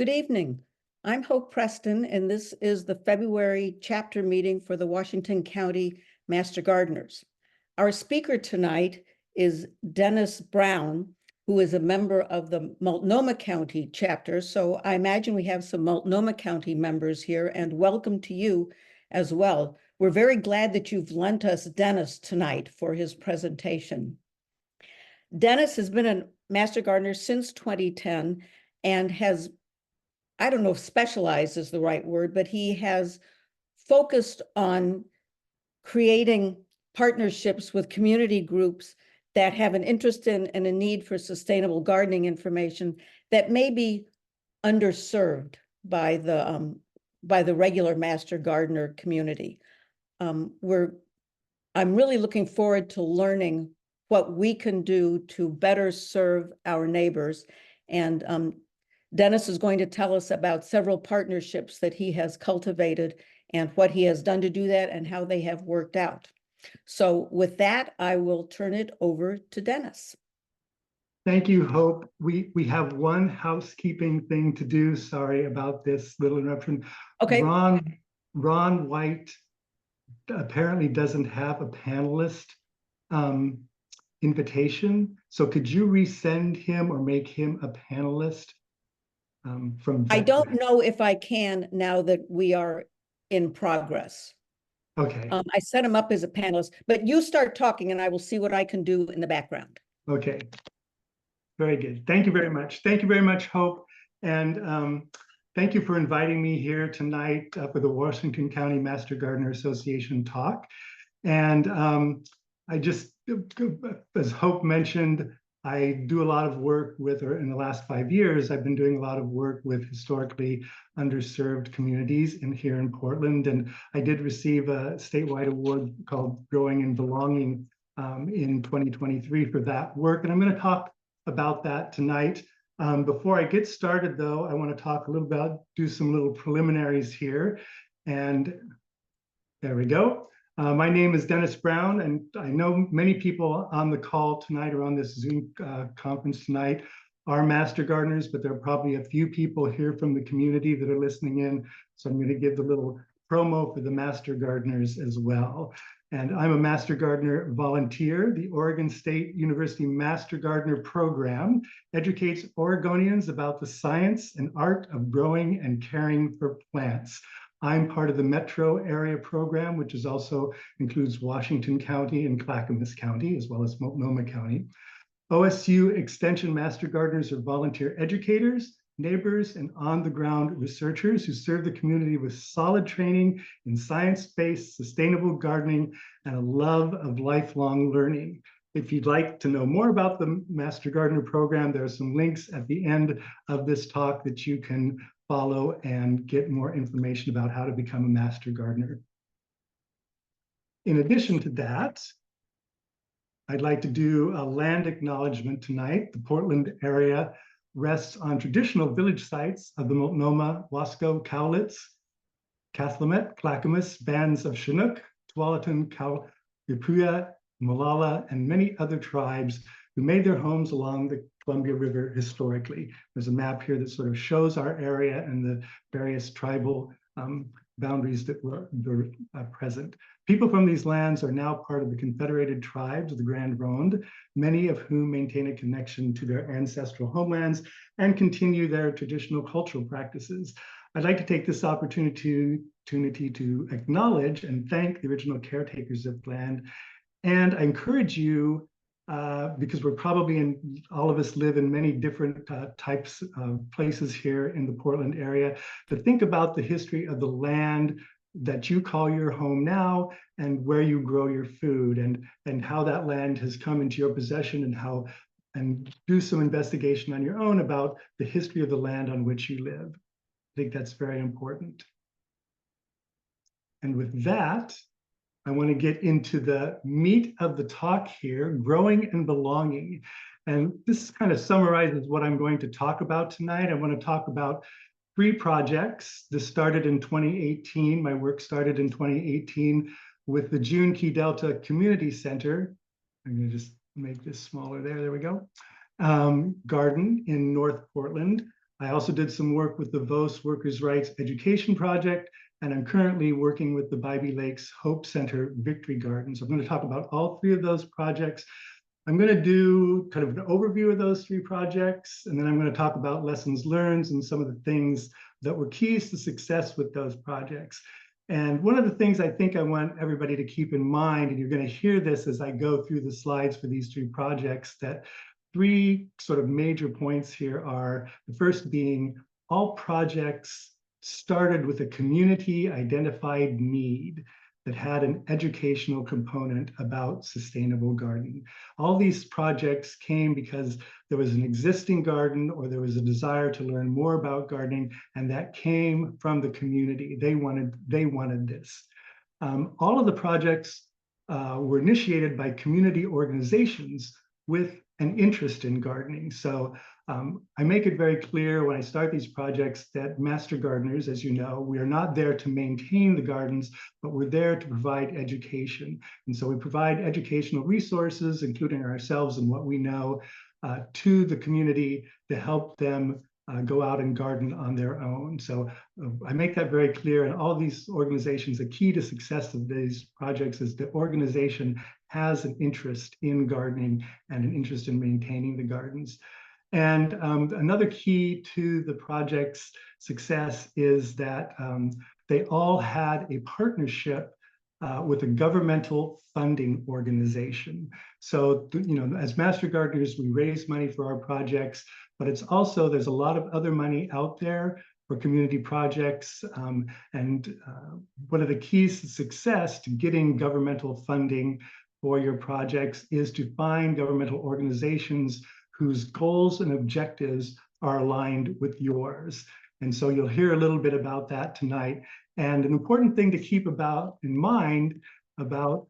Good evening. I'm Hope Preston, and this is the February chapter meeting for the Washington County Master Gardeners. Our speaker tonight is Dennis Brown, who is a member of the Multnomah County chapter. So I imagine we have some Multnomah County members here, and welcome to you as well. We're very glad that you've lent us Dennis tonight for his presentation. Dennis has been a Master Gardener since 2010 and has, I don't know if specialized is the right word, but he has focused on creating partnerships with community groups that have an interest in and a need for sustainable gardening information that may be underserved by the regular Master Gardener community. I'm really looking forward to learning what we can do to better serve our neighbors. And Dennis is going to tell us about several partnerships that he has cultivated and what he has done to do that and how they have worked out. So with that, I will turn it over to Dennis. Thank you, Hope. We have one housekeeping thing to do. Sorry about this little interruption. Okay. Ron White apparently doesn't have a panelist invitation. So could you resend him or make him a panelist? I don't know if I can now that we are in progress. Okay. I set him up as a panelist, but you start talking and I will see what I can do in the background. Okay. Very good. Thank you very much. Thank you very much, Hope. And thank you for inviting me here tonight for the Washington County Master Gardener Association talk. And I just, as Hope mentioned, I do a lot of work with, or in the last 5 years, I've been doing a lot of work with historically underserved communities here in Portland. And I did receive a statewide award called Growing and Belonging in 2023 for that work. And I'm going to talk about that tonight. Before I get started, though, I want to talk a little about, do some little preliminaries here. And there we go. My name is Dennis Brown, and I know many people on the call tonight or on this Zoom conference tonight are Master Gardeners, but there are probably a few people here from the community that are listening in. So I'm going to give the little promo for the Master Gardeners as well. And I'm a Master Gardener volunteer. The Oregon State University Master Gardener program educates Oregonians about the science and art of growing and caring for plants. I'm part of the metro area program, which is also includes Washington County and Clackamas County, as well as Multnomah County. OSU Extension Master Gardeners are volunteer educators, neighbors, and on-the-ground researchers who serve the community with solid training in science-based sustainable gardening and a love of lifelong learning. If you'd like to know more about the Master Gardener program, there are some links at the end of this talk that you can follow and get more information about how to become a Master Gardener. In addition to that, I'd like to do a land acknowledgement tonight. The Portland area rests on traditional village sites of the Multnomah, Wasco, Cowlitz, Cathlamet, Clackamas, bands of Chinook, Tualatin, Kalapuya, Molalla, and many other tribes who made their homes along the Columbia River historically. There's a map here that sort of shows our area and the various tribal boundaries that were present. People from these lands are now part of the Confederated Tribes of the Grand Ronde, many of whom maintain a connection to their ancestral homelands and continue their traditional cultural practices. I'd like to take this opportunity to acknowledge and thank the original caretakers of land. And I encourage you, because we're probably all of us live in many different types of places here in the Portland area, to think about the history of the land that you call your home now and where you grow your food and how that land has come into your possession and do some investigation on your own about the history of the land on which you live. I think that's very important. And with that, I want to get into the meat of the talk here, growing and belonging. And this kind of summarizes what I'm going to talk about tonight. I want to talk about 3 projects. This started in 2018. My work started in 2018 with the June Key Delta Community Center. I'm going to just make this smaller there. There we go. Garden in North Portland. I also did some work with the VOS Workers' Rights Education Project, and I'm currently working with the Bybee Lakes Hope Center Victory Gardens. I'm going to talk about all three of those projects. I'm going to do kind of an overview of those three projects, and then I'm going to talk about lessons learned and some of the things that were keys to success with those projects. And one of the things I think I want everybody to keep in mind, and you're going to hear this as I go through the slides for these three projects, that three sort of major points here are, the first being all projects started with a community identified need that had an educational component about sustainable gardening. All these projects came because there was an existing garden or there was a desire to learn more about gardening, and that came from the community. They wanted this. All of the projects were initiated by community organizations with an interest in gardening. So I make it very clear when I start these projects that Master Gardeners, as you know, we are not there to maintain the gardens, but we're there to provide education. And so we provide educational resources, including ourselves and what we know, to the community to help them go out and garden on their own. So I make that very clear. And all these organizations, the key to success of these projects is the organization has an interest in gardening and an interest in maintaining the gardens. And another key to the project's success is that they all had a partnership with a governmental funding organization. So, you know, as Master Gardeners, we raise money for our projects, but it's also, there's a lot of other money out there for community projects. One of the keys to success to getting governmental funding for your projects is to find governmental organizations whose goals and objectives are aligned with yours. And so you'll hear a little bit about that tonight. And an important thing to keep in mind about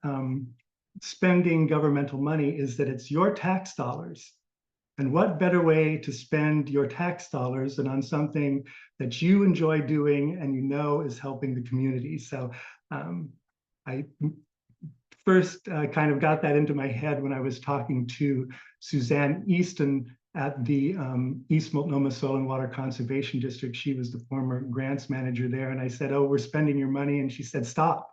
spending governmental money is that it's your tax dollars. And what better way to spend your tax dollars than on something that you enjoy doing and you know is helping the community. So I first kind of got that into my head when I was talking to Suzanne Easton at the East Multnomah Soil and Water Conservation District. She was the former grants manager there. And I said, oh, we're spending your money. And she said, stop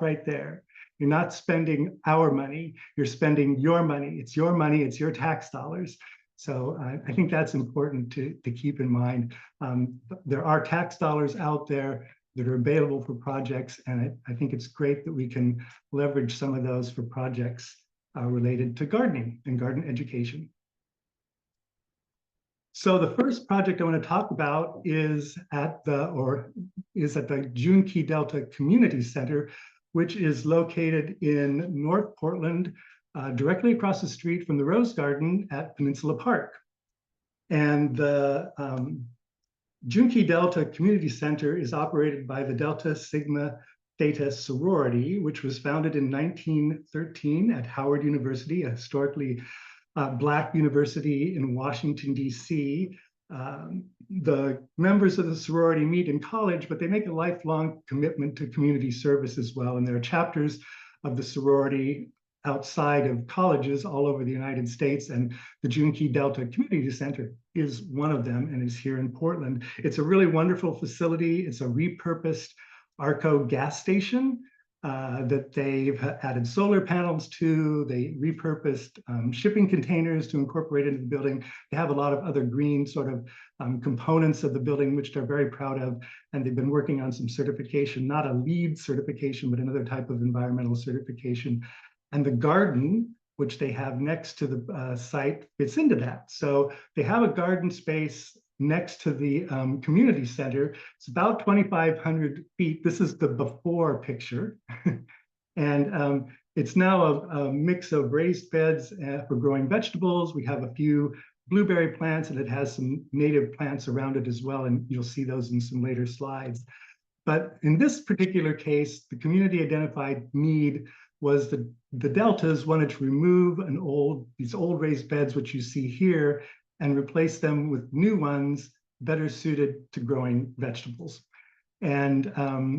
right there. You're not spending our money, you're spending your money. It's your money, it's your tax dollars. So I think that's important to keep in mind. There are tax dollars out there that are available for projects, and I think it's great that we can leverage some of those for projects related to gardening and garden education. So the first project I want to talk about is at the June Key Delta Community Center, which is located in North Portland, directly across the street from the Rose Garden at Peninsula Park. And the June Key Delta Community Center is operated by the Delta Sigma Theta sorority, which was founded in 1913 at Howard University, a historically Black university in Washington, D.C. The members of the sorority meet in college, but they make a lifelong commitment to community service as well. And there are chapters of the sorority outside of colleges all over the United States. And the June Key Delta Community Center is one of them and is here in Portland. It's a really wonderful facility. It's a repurposed Arco gas station that they've added solar panels to. They repurposed shipping containers to incorporate into the building. They have a lot of other green sort of components of the building, which they're very proud of. And they've been working on some certification, not a LEED certification, but another type of environmental certification. And the garden, which they have next to the site, fits into that. So they have a garden space next to the community center. It's about 2,500 feet. This is the before picture. And it's now a mix of raised beds for growing vegetables. We have a few blueberry plants, and it has some native plants around it as well. And you'll see those in some later slides. But in this particular case, the community identified need was the deltas wanted to remove these old raised beds, which you see here, and replace them with new ones better suited to growing vegetables. And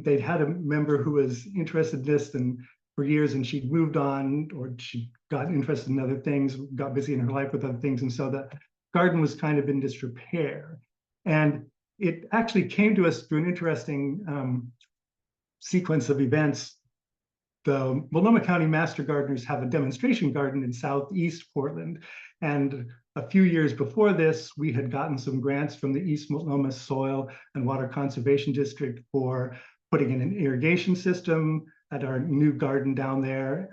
they'd had a member who was interested in this for years, and she'd moved on, or she got interested in other things, got busy in her life with other things. And so the garden was kind of in disrepair. And it actually came to us through an interesting sequence of events. The Multnomah County Master Gardeners have a demonstration garden in southeast Portland. And a few years before this, we had gotten some grants from the East Multnomah Soil and Water Conservation District for putting in an irrigation system at our new garden down there.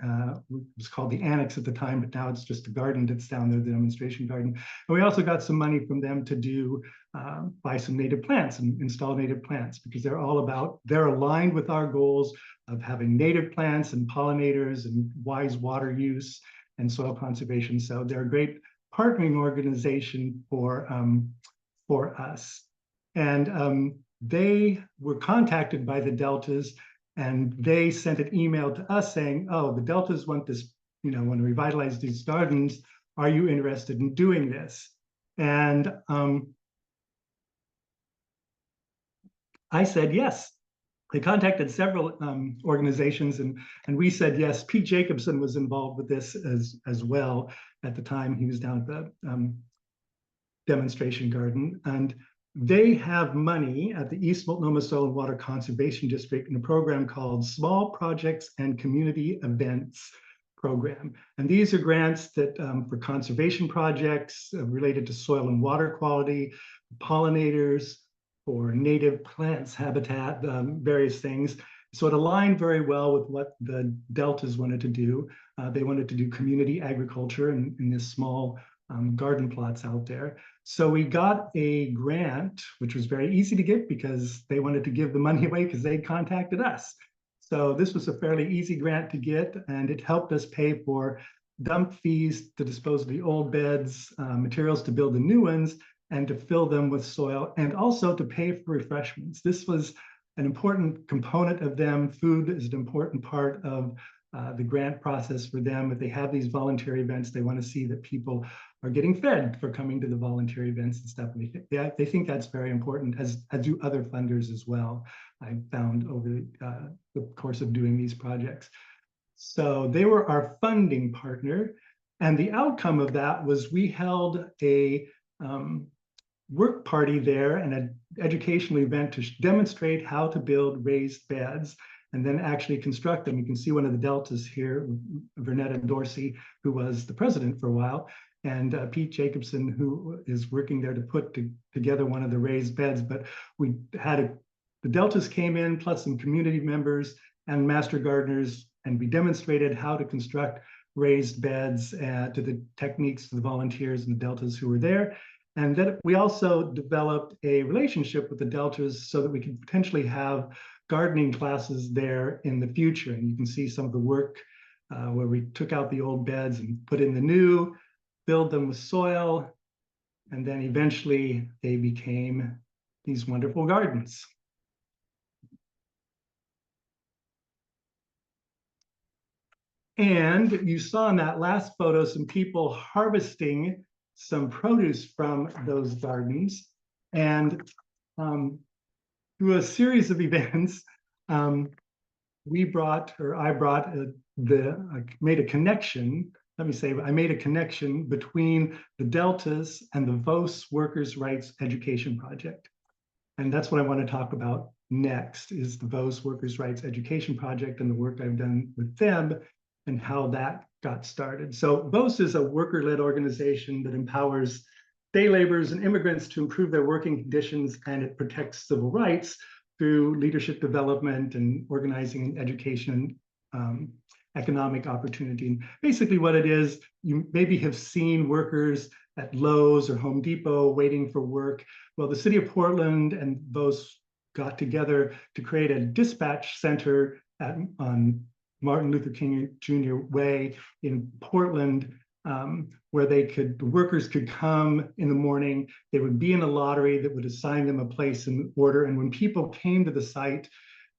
It was called the Annex at the time, but now it's just a garden that's down there, the demonstration garden. And we also got some money from them to do buy some native plants and install native plants, because they're aligned with our goals of having native plants and pollinators and wise water use and soil conservation. So they're a great partnering organization for us. And they were contacted by the Deltas, and they sent an email to us saying, oh, the Deltas want this, want to revitalize these gardens. Are you interested in doing this? And I said yes. They contacted several organizations, and we said yes. Pete Jacobson was involved with this as well at the time. He was down at the demonstration garden, and they have money at the East Multnomah Soil and Water Conservation District in a program called Small Projects and Community Events Program. And these are grants that for conservation projects related to soil and water quality, pollinators, for native plants, habitat, various things. So it aligned very well with what the Deltas wanted to do. They wanted to do community agriculture in this small garden plots out there. So we got a grant, which was very easy to get because they wanted to give the money away because they contacted us. So this was a fairly easy grant to get, and it helped us pay for dump fees to dispose of the old beds, materials to build the new ones, and to fill them with soil, and also to pay for refreshments. This was an important component of them. Food is an important part of the grant process for them. If they have these voluntary events, they want to see that people are getting fed for coming to the voluntary events and stuff. And they think that's very important, as do other funders as well, I found over the course of doing these projects. So they were our funding partner. And the outcome of that was we held a work party there and an educational event to demonstrate how to build raised beds and then actually construct them. You can see one of the Deltas here, Vernetta Dorsey, who was the president for a while, and Pete Jacobson, who is working there to put together one of the raised beds. But we had the Deltas came in, plus some community members and master gardeners, and we demonstrated how to construct raised beds to the techniques to the volunteers and the Deltas who were there. And then we also developed a relationship with the Deltas so that we could potentially have gardening classes there in the future. And you can see some of the work where we took out the old beds and put in the new, filled them with soil, and then eventually they became these wonderful gardens. And you saw in that last photo some people harvesting some produce from those gardens. And through a series of events, I made a connection. Let me say, I made a connection between the Deltas and the VOS Workers' Rights Education Project. And that's what I want to talk about next, is the VOS Workers' Rights Education Project and the work I've done with them and how that got started. So VOS is a worker-led organization that empowers day laborers and immigrants to improve their working conditions, and it protects civil rights through leadership development and organizing education and economic opportunity. And basically what it is, you maybe have seen workers at Lowe's or Home Depot waiting for work. Well, the city of Portland and VOS got together to create a dispatch center on Martin Luther King Jr. Way in Portland, where the workers could come in the morning. They would be in a lottery that would assign them a place in order. And when people came to the site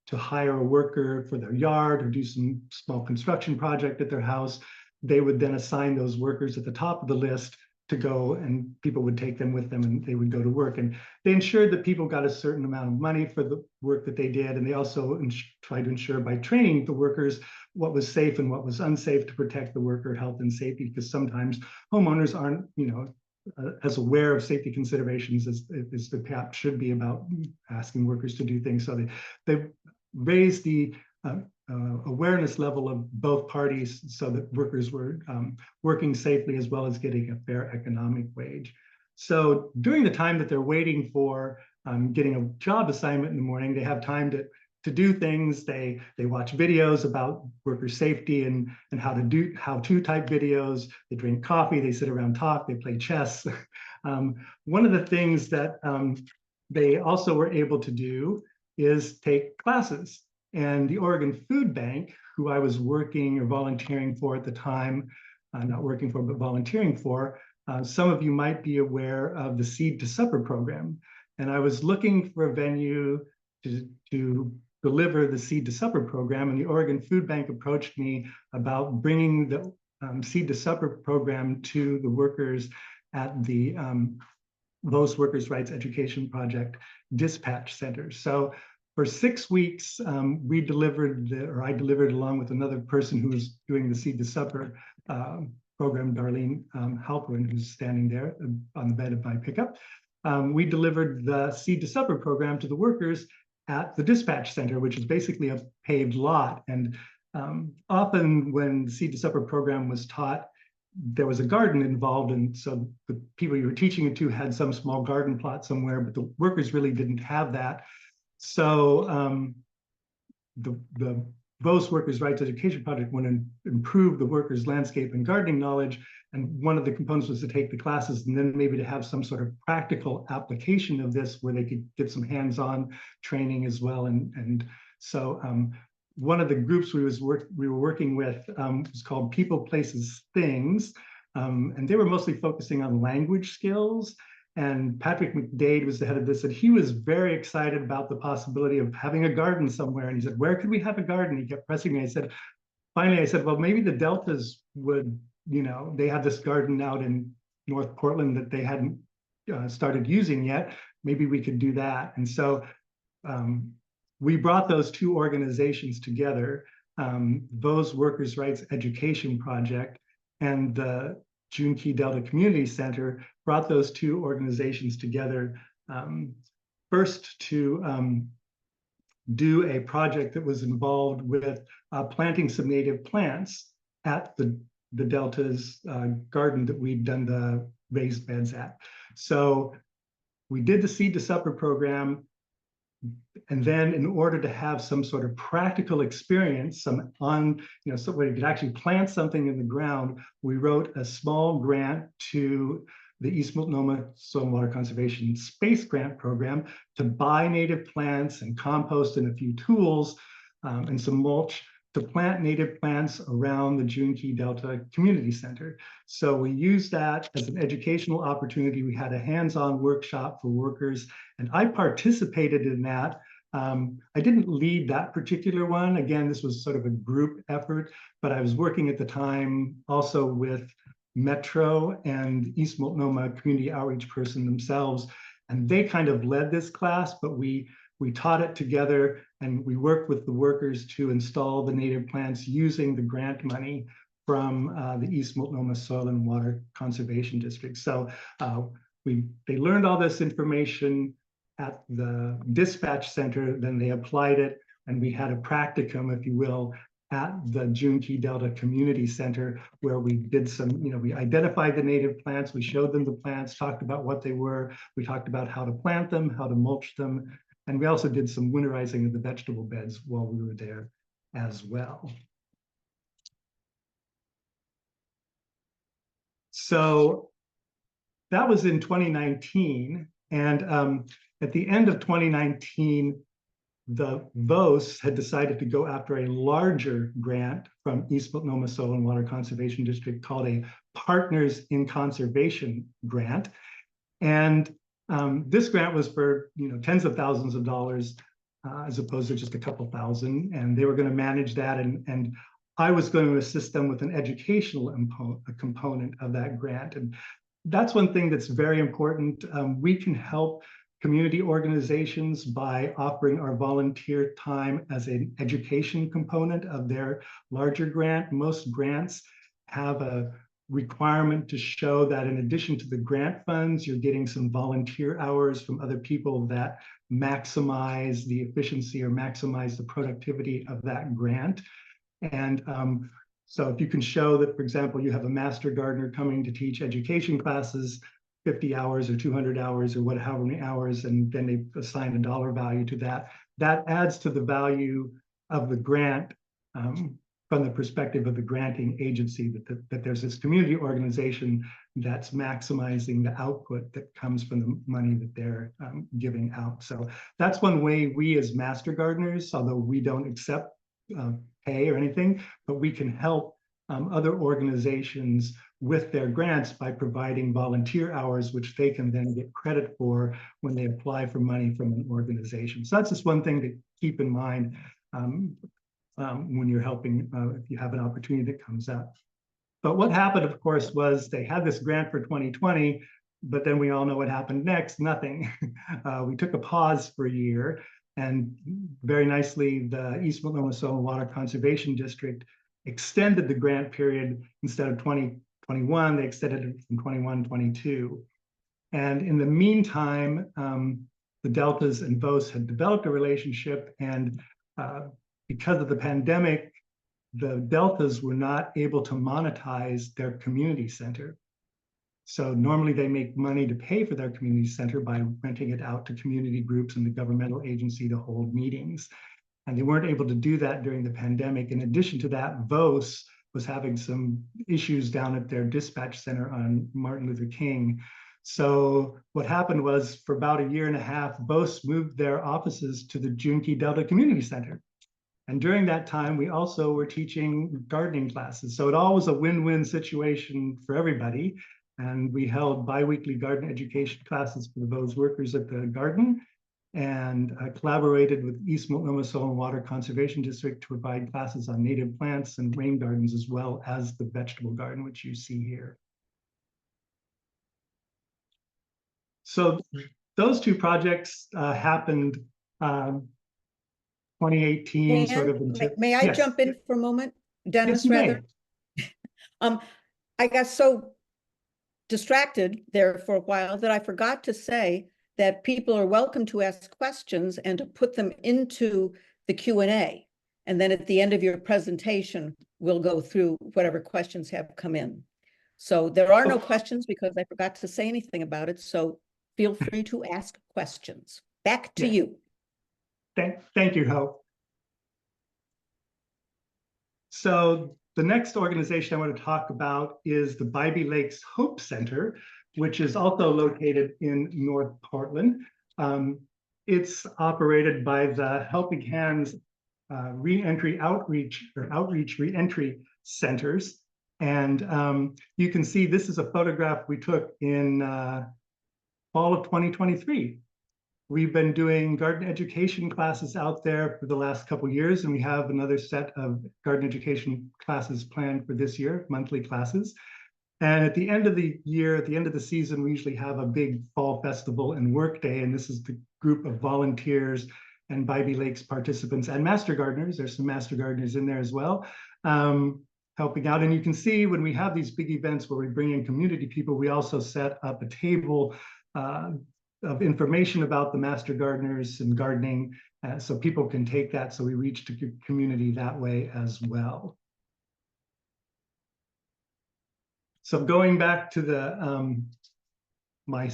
to hire a worker for their yard or do some small construction project at their house, they would then assign those workers at the top of the list to go, and people would take them with them and they would go to work. And they ensured that people got a certain amount of money for the work that they did. And they also tried to ensure by training the workers what was safe and what was unsafe to protect the worker health and safety, because sometimes homeowners aren't, as aware of safety considerations as the PAP should be about asking workers to do things. So they raised the awareness level of both parties so that workers were working safely as well as getting a fair economic wage. So during the time that they're waiting for getting a job assignment in the morning, they have time to do things. They watch videos about worker safety and how to do how-to type videos. They drink coffee, they sit around talk, they play chess. One of the things that they also were able to do is take classes. And the Oregon Food Bank, who I was working or volunteering for at the time, not working for, but volunteering for, some of you might be aware of the Seed to Supper program. And I was looking for a venue to deliver the Seed to Supper program, and the Oregon Food Bank approached me about bringing the Seed to Supper program to the workers at the Those Workers' Rights Education Project dispatch center. So for 6 weeks, I delivered along with another person who was doing the Seed to Supper program, Darlene Halperin, who's standing there on the bed of my pickup. We delivered the Seed to Supper program to the workers at the dispatch center, which is basically a paved lot. And often when the Seed to Supper program was taught, there was a garden involved, and so the people you were teaching it to had some small garden plot somewhere, but the workers really didn't have that. So the Those Workers' Rights Education Project wanted to improve the workers' landscape and gardening knowledge, and one of the components was to take the classes and then maybe to have some sort of practical application of this where they could get some hands-on training as well. And so one of the groups we were working with was called People, Places, Things, and they were mostly focusing on language skills. And Patrick McDade was the head of this, and he was very excited about the possibility of having a garden somewhere. And he said, "Where could we have a garden?" He kept pressing me. Finally, I said, well, maybe the Deltas would, they have this garden out in North Portland that they hadn't started using yet. Maybe we could do that. And so we brought those two organizations together, Those Workers' Rights Education Project and the June Key Delta Community Center, brought those two organizations together first to do a project that was involved with planting some native plants at the Delta's garden that we'd done the raised beds at. So we did the Seed to Supper program. And then in order to have some sort of practical experience, so somebody could actually plant something in the ground, we wrote a small grant to the East Multnomah Soil and Water Conservation Space Grant Program to buy native plants and compost and a few tools and some mulch to plant native plants around the June Key Delta Community Center. So we used that as an educational opportunity. We had a hands-on workshop for workers, and I participated in that. I didn't lead that particular one. Again, this was sort of a group effort, but I was working at the time also with Metro and East Multnomah community outreach person themselves, and they kind of led this class, but we taught it together, and we worked with the workers to install the native plants using the grant money from the East Multnomah Soil and Water Conservation District. So they learned all this information at the dispatch center, then they applied it, and we had a practicum, if you will, at the June Key Delta Community Center, where we did some, we identified the native plants, we showed them the plants, talked about what they were, we talked about how to plant them, how to mulch them, and we also did some winterizing of the vegetable beds while we were there as well. So that was in 2019. And at the end of 2019, the VOS had decided to go after a larger grant from East Multnomah Soil and Water Conservation District called a Partners in Conservation grant. And this grant was for tens of thousands of dollars as opposed to just a couple thousand, and they were going to manage that, and I was going to assist them with an educational component of that grant. And that's one thing that's very important. We can help community organizations by offering our volunteer time as an education component of their larger grant. Most grants have a requirement to show that in addition to the grant funds, you're getting some volunteer hours from other people that maximize the efficiency or maximize the productivity of that grant. And so if you can show that, for example, you have a master gardener coming to teach education classes, 50 hours or 200 hours or however many hours, and then they assign a dollar value to that, that adds to the value of the grant from the perspective of the granting agency, that there's this community organization that's maximizing the output that comes from the money that they're giving out. So that's one way we as master gardeners, although we don't accept pay or anything, but we can help other organizations with their grants by providing volunteer hours, which they can then get credit for when they apply for money from an organization. So that's just one thing to keep in mind when you're helping, if you have an opportunity that comes up. But what happened, of course, was they had this grant for 2020, but then we all know what happened next, nothing. We took a pause for a year, and very nicely, the East Multnomah Soil and Water Conservation District extended the grant period. Instead of 2021, they extended it from 21-22. And in the meantime, the Deltas and VOS had developed a relationship, and because of the pandemic, the Deltas were not able to monetize their community center. So normally they make money to pay for their community center by renting it out to community groups and the governmental agency to hold meetings. And they weren't able to do that during the pandemic. In addition to that, VOS was having some issues down at their dispatch center on Martin Luther King. So what happened was, for about a year and a half, VOS moved their offices to the Junkie Delta Community Center. And during that time, we also were teaching gardening classes. So it all was a win-win situation for everybody. And we held bi-weekly garden education classes for those workers at the garden, and collaborated with East Multnomah Soil and Water Conservation District to provide classes on native plants and rain gardens, as well as the vegetable garden, which you see here. So those two projects happened 2018, Dan, sort of until. may I Yes. jump in for a moment? Dennis, Yes, you rather. may. I got so distracted there for a while that I forgot to say that people are welcome to ask questions and to put them into the Q&A. And then at the end of your presentation, we'll go through whatever questions have come in. So there are no questions because I forgot to say anything about it. So feel free to ask questions. Back to you. Thank you, Hope. So the next organization I want to talk about is the Bybee Lakes Hope Center, which is also located in North Portland. It's operated by the Helping Hands Reentry Outreach Reentry Centers. And you can see this is a photograph we took in fall of 2023. We've been doing garden education classes out there for the last couple of years, and we have another set of garden education classes planned for this year, monthly classes. And at the end of the year, at the end of the season, we usually have a big fall festival and work day. And this is the group of volunteers and Bybee Lakes participants and master gardeners. There's some master gardeners in there as well, helping out. And you can see when we have these big events where we bring in community people, we also set up a table of information about the master gardeners and gardening, so people can take that, so we reach the community that way as well. So going back to the my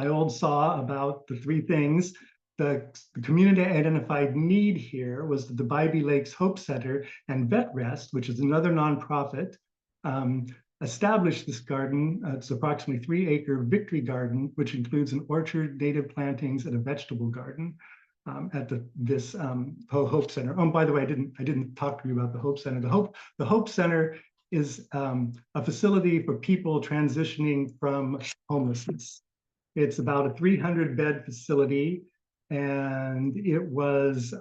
old saw about the three things, the community identified need here was that the Bybee Lakes Hope Center and Vet Rest, which is another nonprofit, established this garden. It's approximately 3-acre Victory Garden, which includes an orchard, native plantings, and a vegetable garden at this Hope Center. Oh, by the way, I didn't talk to you about the Hope Center. The Hope Center is a facility for people transitioning from homelessness. It's about a 300-bed facility, and it was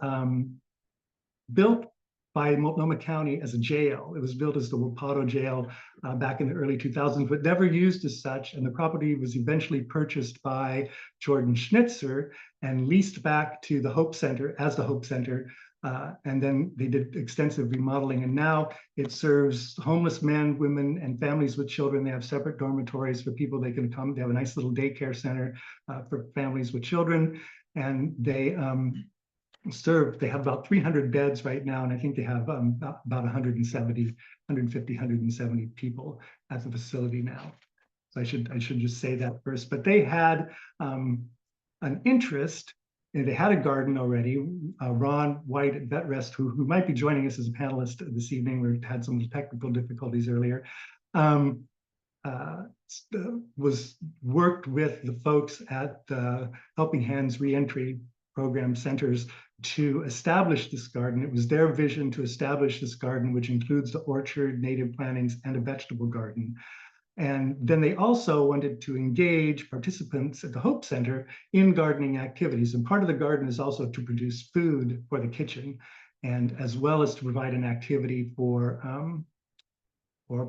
built by Multnomah County as a jail. It was built as the Wapato Jail back in the early 2000s, but never used as such. And the property was eventually purchased by Jordan Schnitzer and leased back to the Hope Center as the Hope Center And then they did extensive remodeling, and now it serves homeless men, women, and families with children. They have separate dormitories for people they can come. They have a nice little daycare center for families with children, and they they have about 300 beds right now, and I think they have about 170, 150, 170 people at the facility now. So I should just say that first. But they had an interest, and they had a garden already. Ron White at VetRest, who might be joining us as a panelist this evening, we had some technical difficulties earlier, was worked with the folks at the Helping Hands Reentry Program centers to establish this garden. It was their vision to establish this garden, which includes the orchard, native plantings, and a vegetable garden. And then they also wanted to engage participants at the Hope Center in gardening activities. And part of the garden is also to produce food for the kitchen, and as well as to provide an activity for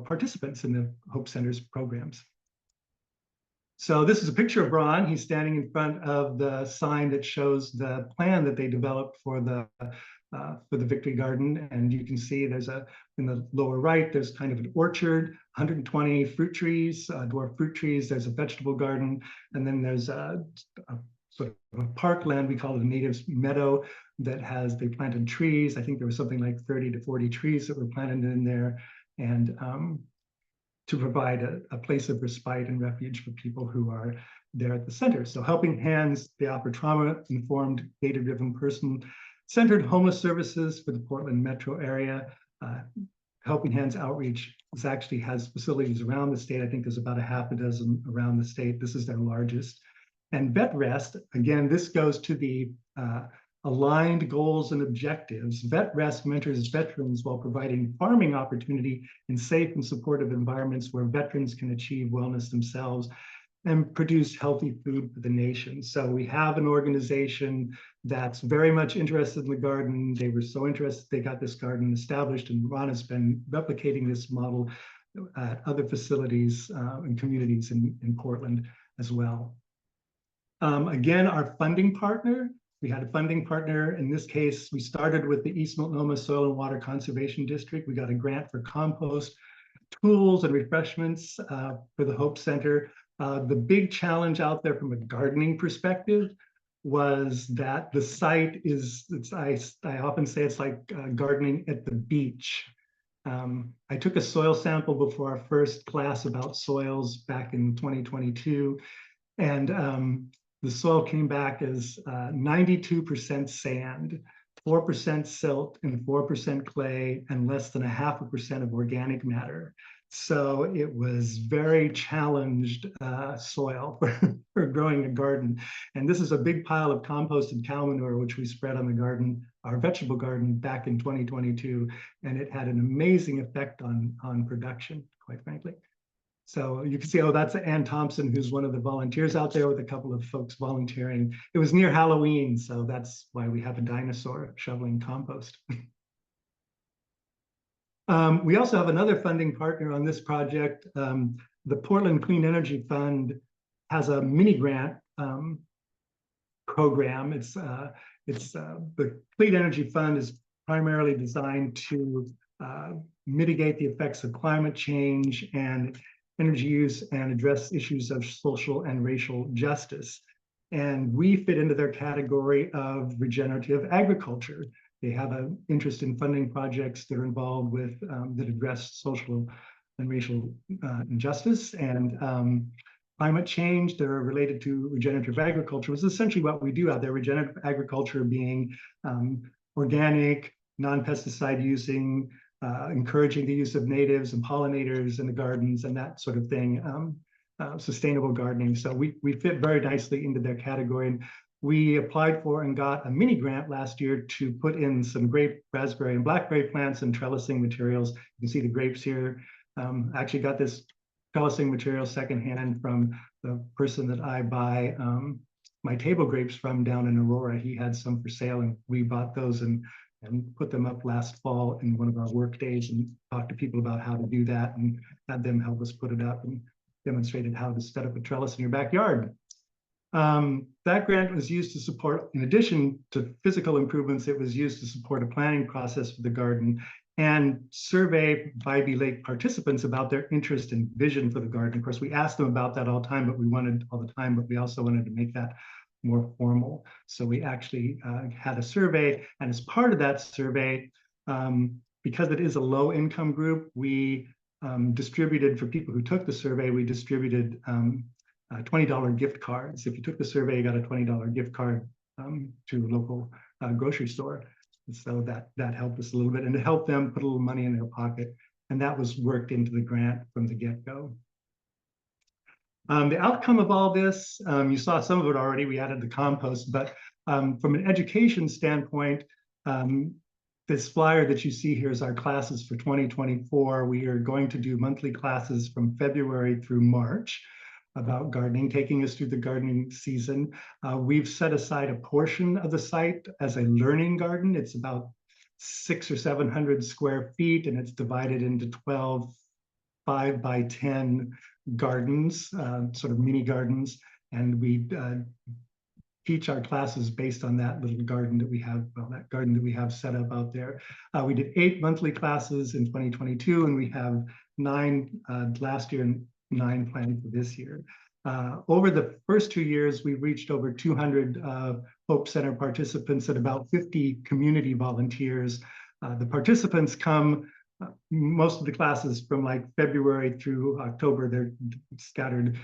participants in the Hope Center's programs. So this is a picture of Ron. He's standing in front of the sign that shows the plan that they developed for the Victory Garden. And you can see there's in the lower right, there's kind of an orchard, 120 fruit trees, dwarf fruit trees. There's a vegetable garden. And then there's a sort of a parkland, we call it a natives meadow, that they planted trees. I think there was something like 30 to 40 trees that were planted in there. And to provide a place of respite and refuge for people who are there at the center. So Helping Hands, they offer trauma-informed, data-driven, person-centered homeless services for the Portland metro area. Helping Hands Outreach actually has facilities around the state. I think there's about a half a dozen around the state. This is their largest. And VetRest, again, this goes to the aligned goals and objectives. VetRest mentors veterans while providing farming opportunity in safe and supportive environments where veterans can achieve wellness themselves and produce healthy food for the nation. So we have an organization that's very much interested in the garden. They were so interested, they got this garden established, and Ron has been replicating this model at other facilities and communities in Portland as well. Again, our funding partner, we had a funding partner. In this case, we started with the East Multnomah Soil and Water Conservation District. We got a grant for compost, tools, and refreshments for the Hope Center. The big challenge out there from a gardening perspective was that the site I often say it's like gardening at the beach. I took a soil sample before our first class about soils back in 2022, and the soil came back as 92% sand, 4% silt, and 4% clay, and less than 0.5% of organic matter. So it was very challenged soil for growing a garden. And this is a big pile of composted cow manure, which we spread on the garden, our vegetable garden, back in 2022. And it had an amazing effect on production, quite frankly. So you can see, oh, that's Ann Thompson, who's one of the volunteers out there with a couple of folks volunteering. It was near Halloween, so that's why we have a dinosaur shoveling compost. We also have another funding partner on this project. The Portland Clean Energy Fund has a mini grant program. The Clean Energy Fund is primarily designed to mitigate the effects of climate change and energy use and address issues of social and racial justice. And we fit into their category of regenerative agriculture. They have an interest in funding projects that are involved with that address social and racial injustice and climate change that are related to regenerative agriculture, which is essentially what we do out there. Regenerative agriculture being organic, non-pesticide using, encouraging the use of natives and pollinators in the gardens and that sort of thing, sustainable gardening. So we fit very nicely into their category. And we applied for and got a mini grant last year to put in some grape, raspberry, and blackberry plants and trellising materials. You can see the grapes here. Actually got this trellising material secondhand from the person that I buy my table grapes from down in Aurora. He had some for sale, and we bought those and put them up last fall in one of our work days and talked to people about how to do that and had them help us put it up and demonstrated how to set up a trellis in your backyard. That grant was used to support, in addition to physical improvements, it was used to support a planning process for the garden and survey Bybee Lake participants about their interest and vision for the garden. Of course, we asked them about that all the time, but we also wanted to make that more formal. So we actually had a survey, and as part of that survey, because it is a low income group, we distributed, for people who took the survey, we distributed $20 gift cards. If you took the survey, you got a $20 gift card to a local grocery store. And so that helped us a little bit, and to help them put a little money in their pocket. And that was worked into the grant from the get-go. The outcome of all this, you saw some of it already, we added the compost, but from an education standpoint, this flyer that you see here is our classes for 2024. We are going to do monthly classes from February through March about gardening, taking us through the gardening season. We've set aside a portion of the site as a learning garden. It's about 600 or 700 square feet, and it's divided into 12 5 by 10 gardens, sort of mini gardens. And we teach our classes based on that little garden that we have, well, that garden that we have set up out there. We did 8 monthly classes in 2022, and we have 9 last year and 9 planned for this year. Over the first 2 years, we've reached over 200 Hope Center participants and about 50 community volunteers. The participants come, most of the classes from like February through October, they're scattered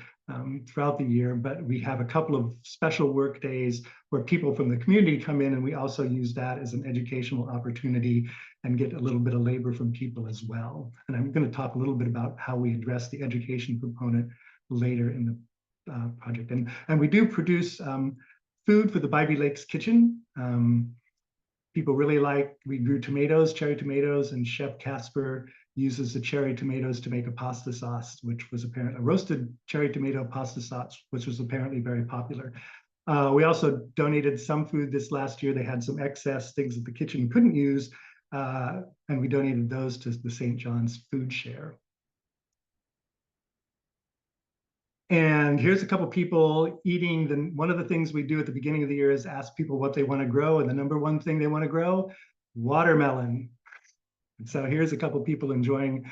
throughout the year, but we have a couple of special work days where people from the community come in, and we also use that as an educational opportunity and get a little bit of labor from people as well. And I'm going to talk a little bit about how we address the education component later in the project. And we do produce food for the Bybee Lakes Kitchen. People really like, we grew tomatoes, cherry tomatoes, and Chef Casper uses the cherry tomatoes to make a pasta sauce, which was apparent, a roasted cherry tomato pasta sauce, which was apparently very popular. We also donated some food this last year. They had some excess things that the kitchen couldn't use, and we donated those to the St. John's Food Share. And here's a couple people eating. One of the things we do at the beginning of the year is ask people what they want to grow, and the number one thing they want to grow, watermelon. And so here's a couple people enjoying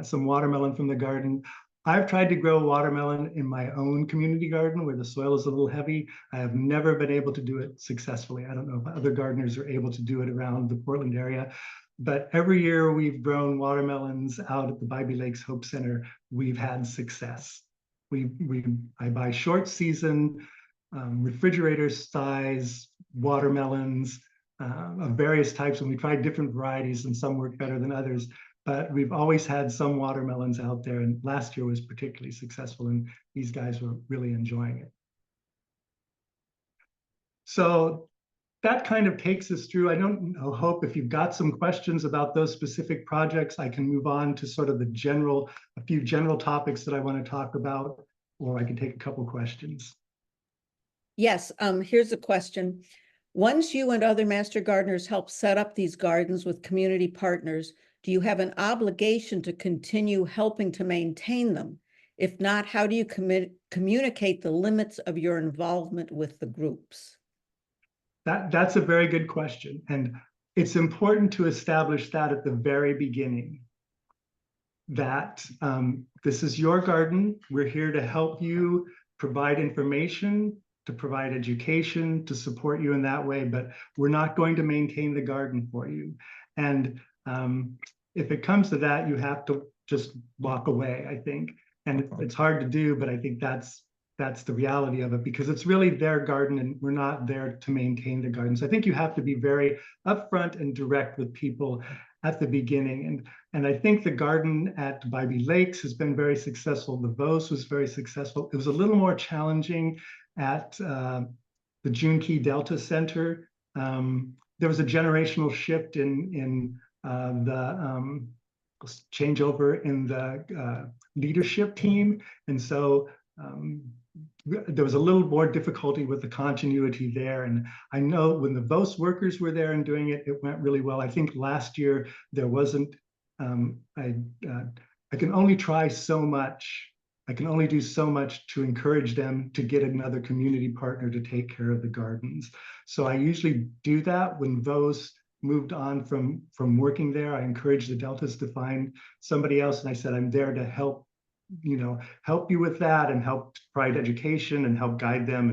some watermelon from the garden. I've tried to grow watermelon in my own community garden where the soil is a little heavy. I have never been able to do it successfully. I don't know if other gardeners are able to do it around the Portland area, but every year we've grown watermelons out at the Bybee Lakes Hope Center, we've had success. I buy short season, refrigerator size watermelons of various types, and we tried different varieties, and some work better than others. But we've always had some watermelons out there, and last year was particularly successful, and these guys were really enjoying it. So that kind of takes us through. I don't know, Hope, if you've got some questions about those specific projects, I can move on to sort of a few general topics that I want to talk about, or I can take a couple questions. Yes, here's a question. Once you and other master gardeners help set up these gardens with community partners, do you have an obligation to continue helping to maintain them? If not, how do you communicate the limits of your involvement with the groups? That's a very good question. And it's important to establish that at the very beginning, that this is your garden. We're here to help you provide information, to provide education, to support you in that way, but we're not going to maintain the garden for you. And if it comes to that, you have to just walk away, I think. And it's hard to do, but I think that's the reality of it, because it's really their garden and we're not there to maintain the garden. So I think you have to be very upfront and direct with people at the beginning. And I think the garden at Bybee Lakes has been very successful. The Vos was very successful. It was a little more challenging at the June Key Delta Center. There was a generational shift in the changeover in the leadership team. And so there was a little more difficulty with the continuity there. And I know when the Vos workers were there and doing it, it went really well. I think last year there wasn't, I can only try so much. I can only do so much to encourage them to get another community partner to take care of the gardens. So I usually do that when those moved on from working there. I encourage the Deltas to find somebody else, and I said, I'm there to help help you with that and help provide education and help guide them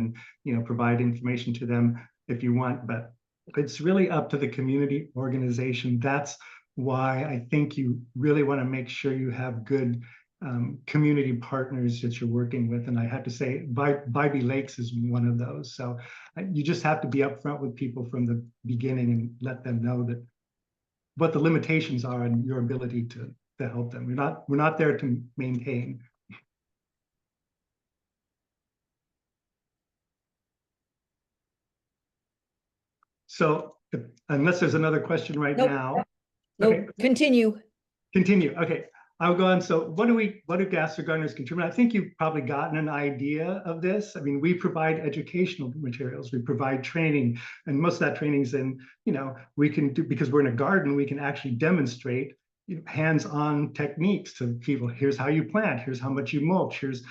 and provide information to them if you want. But it's really up to the community organization. That's why I think you really want to make sure you have good community partners that you're working with. And I have to say, Bybee Lakes is one of those. So you just have to be upfront with people from the beginning and let them know that what the limitations are and your ability to help them. We're not there to maintain. So unless there's another question right Nope. now. Nope. Okay. Continue. Continue. Okay. I'll go on. So what do Gaster Gardeners contribute? I think you've probably gotten an idea of this. I mean, we provide educational materials, we provide training, and most of that training is in, we can do, because we're in a garden, we can actually demonstrate hands-on techniques to people. Here's how you plant, here's how much you mulch, here's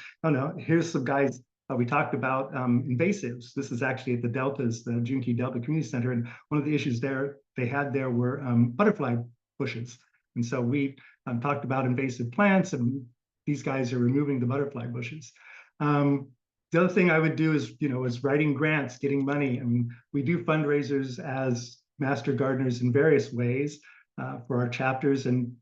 some guys we talked about invasives. This is actually at the Deltas, the Juneteenth Delta Community Center, and one of the issues they had there were butterfly bushes. And so we talked about invasive plants, and these guys are removing the butterfly bushes. The other thing I would do is writing grants, getting money. I mean, we do fundraisers as Master Gardeners in various ways for our chapters, and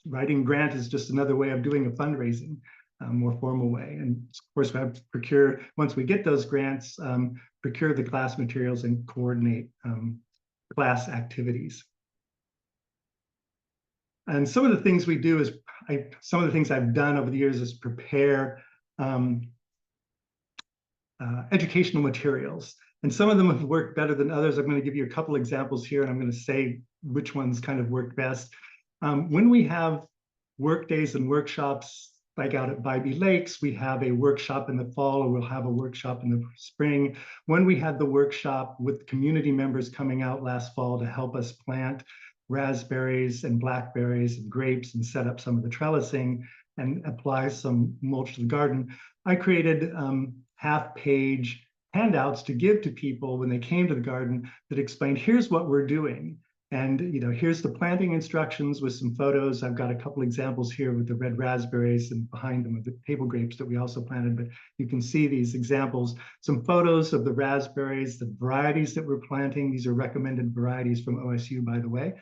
writing grant is just another way of doing a fundraising, more formal way. And of course, we have to procure, once we get those grants, procure the class materials and coordinate class activities. And some of the things we do is, some of the things I've done over the years is prepare educational materials. And some of them have worked better than others. I'm going to give you a couple examples here, and I'm going to say which ones kind of work best. When we have work days and workshops, like out at Bybee Lakes, we have a workshop in the fall, or we'll have a workshop in the spring. When we had the workshop with community members coming out last fall to help us plant raspberries and blackberries and grapes and set up some of the trellising and apply some mulch to the garden, I created half-page handouts to give to people when they came to the garden that explained, here's what we're doing. And here's the planting instructions with some photos. I've got a couple examples here with the red raspberries, and behind them with the table grapes that we also planted, but you can see these examples, some photos of the raspberries, the varieties that we're planting. These are recommended varieties from OSU, by the way.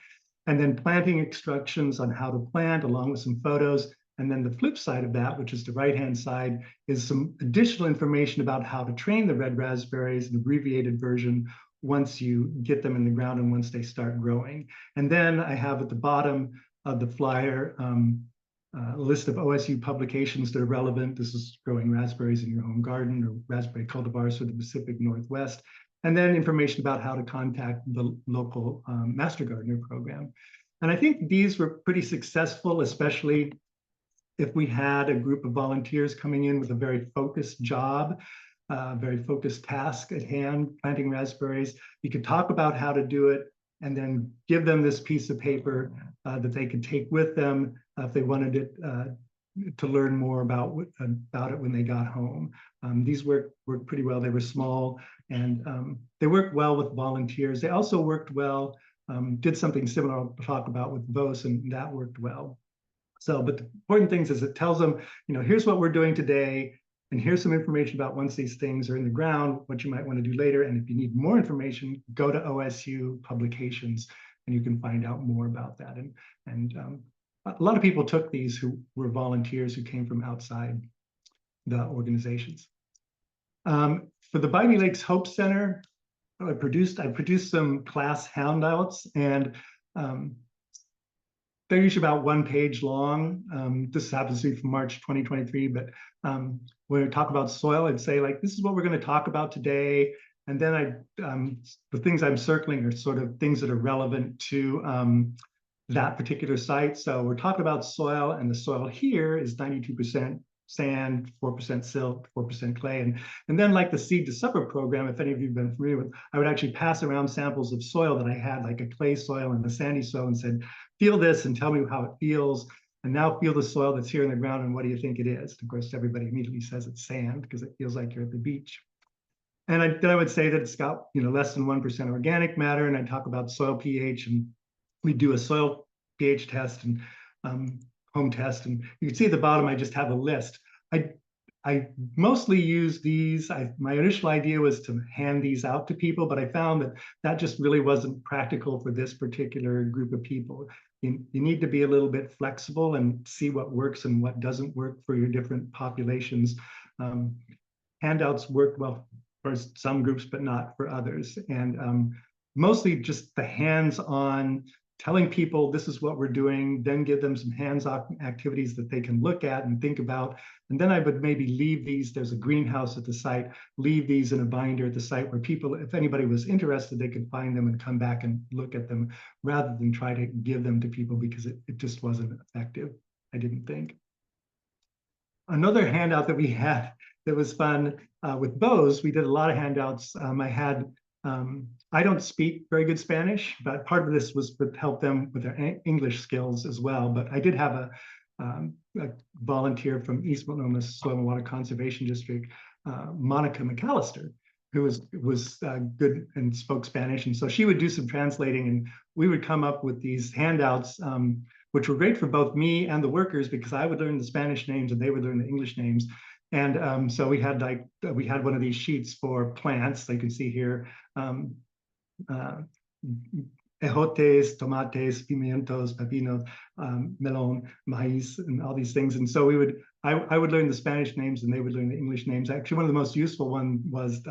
And then planting instructions on how to plant, along with some photos. And then the flip side of that, which is the right-hand side, is some additional information about how to train the red raspberries, an abbreviated version, once you get them in the ground and once they start growing. And then I have at the bottom of the flyer a list of OSU publications that are relevant. This is growing raspberries in your home garden, or raspberry cultivars for the Pacific Northwest. And then information about how to contact the local Master Gardener program. And I think these were pretty successful, especially if we had a group of volunteers coming in with a very focused job, very focused task at hand, planting raspberries. You could talk about how to do it and then give them this piece of paper that they could take with them if they wanted it to learn more about it when they got home. These worked pretty well. They were small, and they worked well with volunteers. They also worked well, did something similar I'll talk about with VOS, and that worked well. So, but the important things is it tells them, here's what we're doing today, and here's some information about once these things are in the ground, what you might want to do later. And if you need more information, go to OSU publications, and you can find out more about that. And a lot of people took these who were volunteers who came from outside the organizations. For the Bybee Lakes Hope Center, I produced some class handouts, and they're usually about 1 page long. This happens to be from March 2023, but when we talk about soil, I'd say, like, this is what we're going to talk about today. And then the things I'm circling are sort of things that are relevant to that particular site. So we're talking about soil, and the soil here is 92% sand, 4% silt, 4% clay. And then, like the Seed to Supper program, if any of you have been familiar with, I would actually pass around samples of soil that I had, like a clay soil and a sandy soil, and said, feel this and tell me how it feels. And now feel the soil that's here in the ground, and what do you think it is? Of course, everybody immediately says it's sand because it feels like you're at the beach. And then I would say that it's got, less than 1% organic matter, and I talk about soil pH, and we do a soil pH test and home test. And you can see at the bottom, I just have a list. I mostly use these. My initial idea was to hand these out to people, but I found that just really wasn't practical for this particular group of people. You need to be a little bit flexible and see what works and what doesn't work for your different populations. Handouts work well for some groups, but not for others. And mostly just the hands-on, telling people this is what we're doing, then give them some hands-on activities that they can look at and think about. And then I would maybe leave these, there's a greenhouse at the site, leave these in a binder at the site where people, if anybody was interested, they could find them and come back and look at them rather than try to give them to people because it just wasn't effective, I didn't think. Another handout that we had that was fun with Bose, we did a lot of handouts. I don't speak very good Spanish, but part of this was to help them with their English skills as well. But I did have a volunteer from East Multnomah Soil and Water Conservation District, Monica McAllister, who was good and spoke Spanish. And so she would do some translating, and we would come up with these handouts, which were great for both me and the workers because I would learn the Spanish names and they would learn the English names. And so we had one of these sheets for plants. So you can see here, ejotes, tomates, pimientos, pepino, melon, maíz, and all these things. And so I would learn the Spanish names and they would learn the English names. Actually, one of the most useful one was,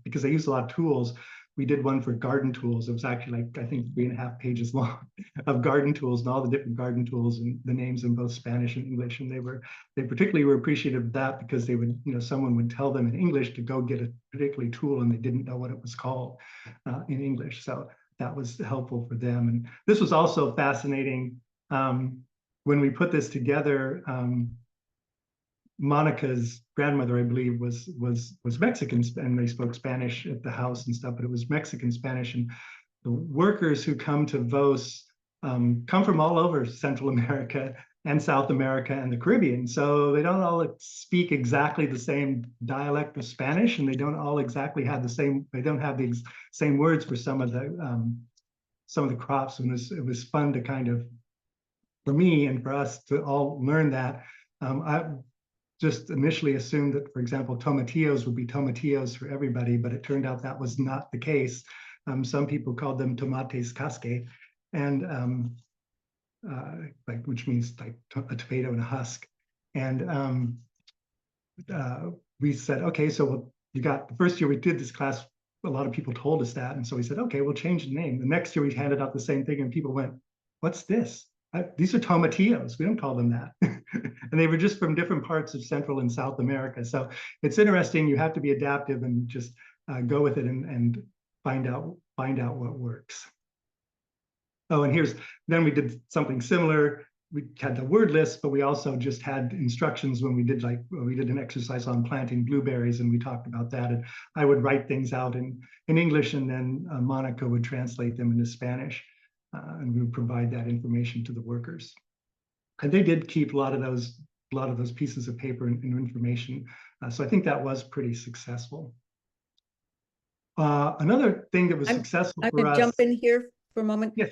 because I use a lot of tools, we did one for garden tools. It was actually like, I think 3.5 pages long of garden tools and all the different garden tools and the names in both Spanish and English. And they particularly were appreciative of that because they would, someone would tell them in English to go get a particular tool and they didn't know what it was called in English. So that was helpful for them. And this was also fascinating. When we put this together, Monica's grandmother, I believe, was Mexican, and they spoke Spanish at the house and stuff, but it was Mexican Spanish. And the workers who come to VOS come from all over Central America and South America and the Caribbean. So they don't all speak exactly the same dialect of Spanish, and they don't all exactly have they don't have the same words for some of the crops. And it was fun to kind of, for me and for us to all learn that. I just initially assumed that, for example, tomatillos would be tomatillos for everybody, but it turned out that was not the case. Some people called them tomates casque, and which means like a tomato and a husk. And we said, okay, so you got the first year we did this class, a lot of people told us that, and so we said, okay, we'll change the name. The next year we handed out the same thing, and people went, "What's this? These are tomatillos. We don't call them that." And they were just from different parts of Central and South America. So it's interesting. You have to be adaptive and just go with it and find out what works. Oh, and then we did something similar. We had the word list, but we also just had instructions when we did an exercise on planting blueberries, and we talked about that. And I would write things out in English, and then Monica would translate them into Spanish, and we would provide that information to the workers. And they did keep a lot of those pieces of paper and information. So I think that was pretty successful. Another thing that was successful I'm for gonna us. jump in here for a moment. Yes.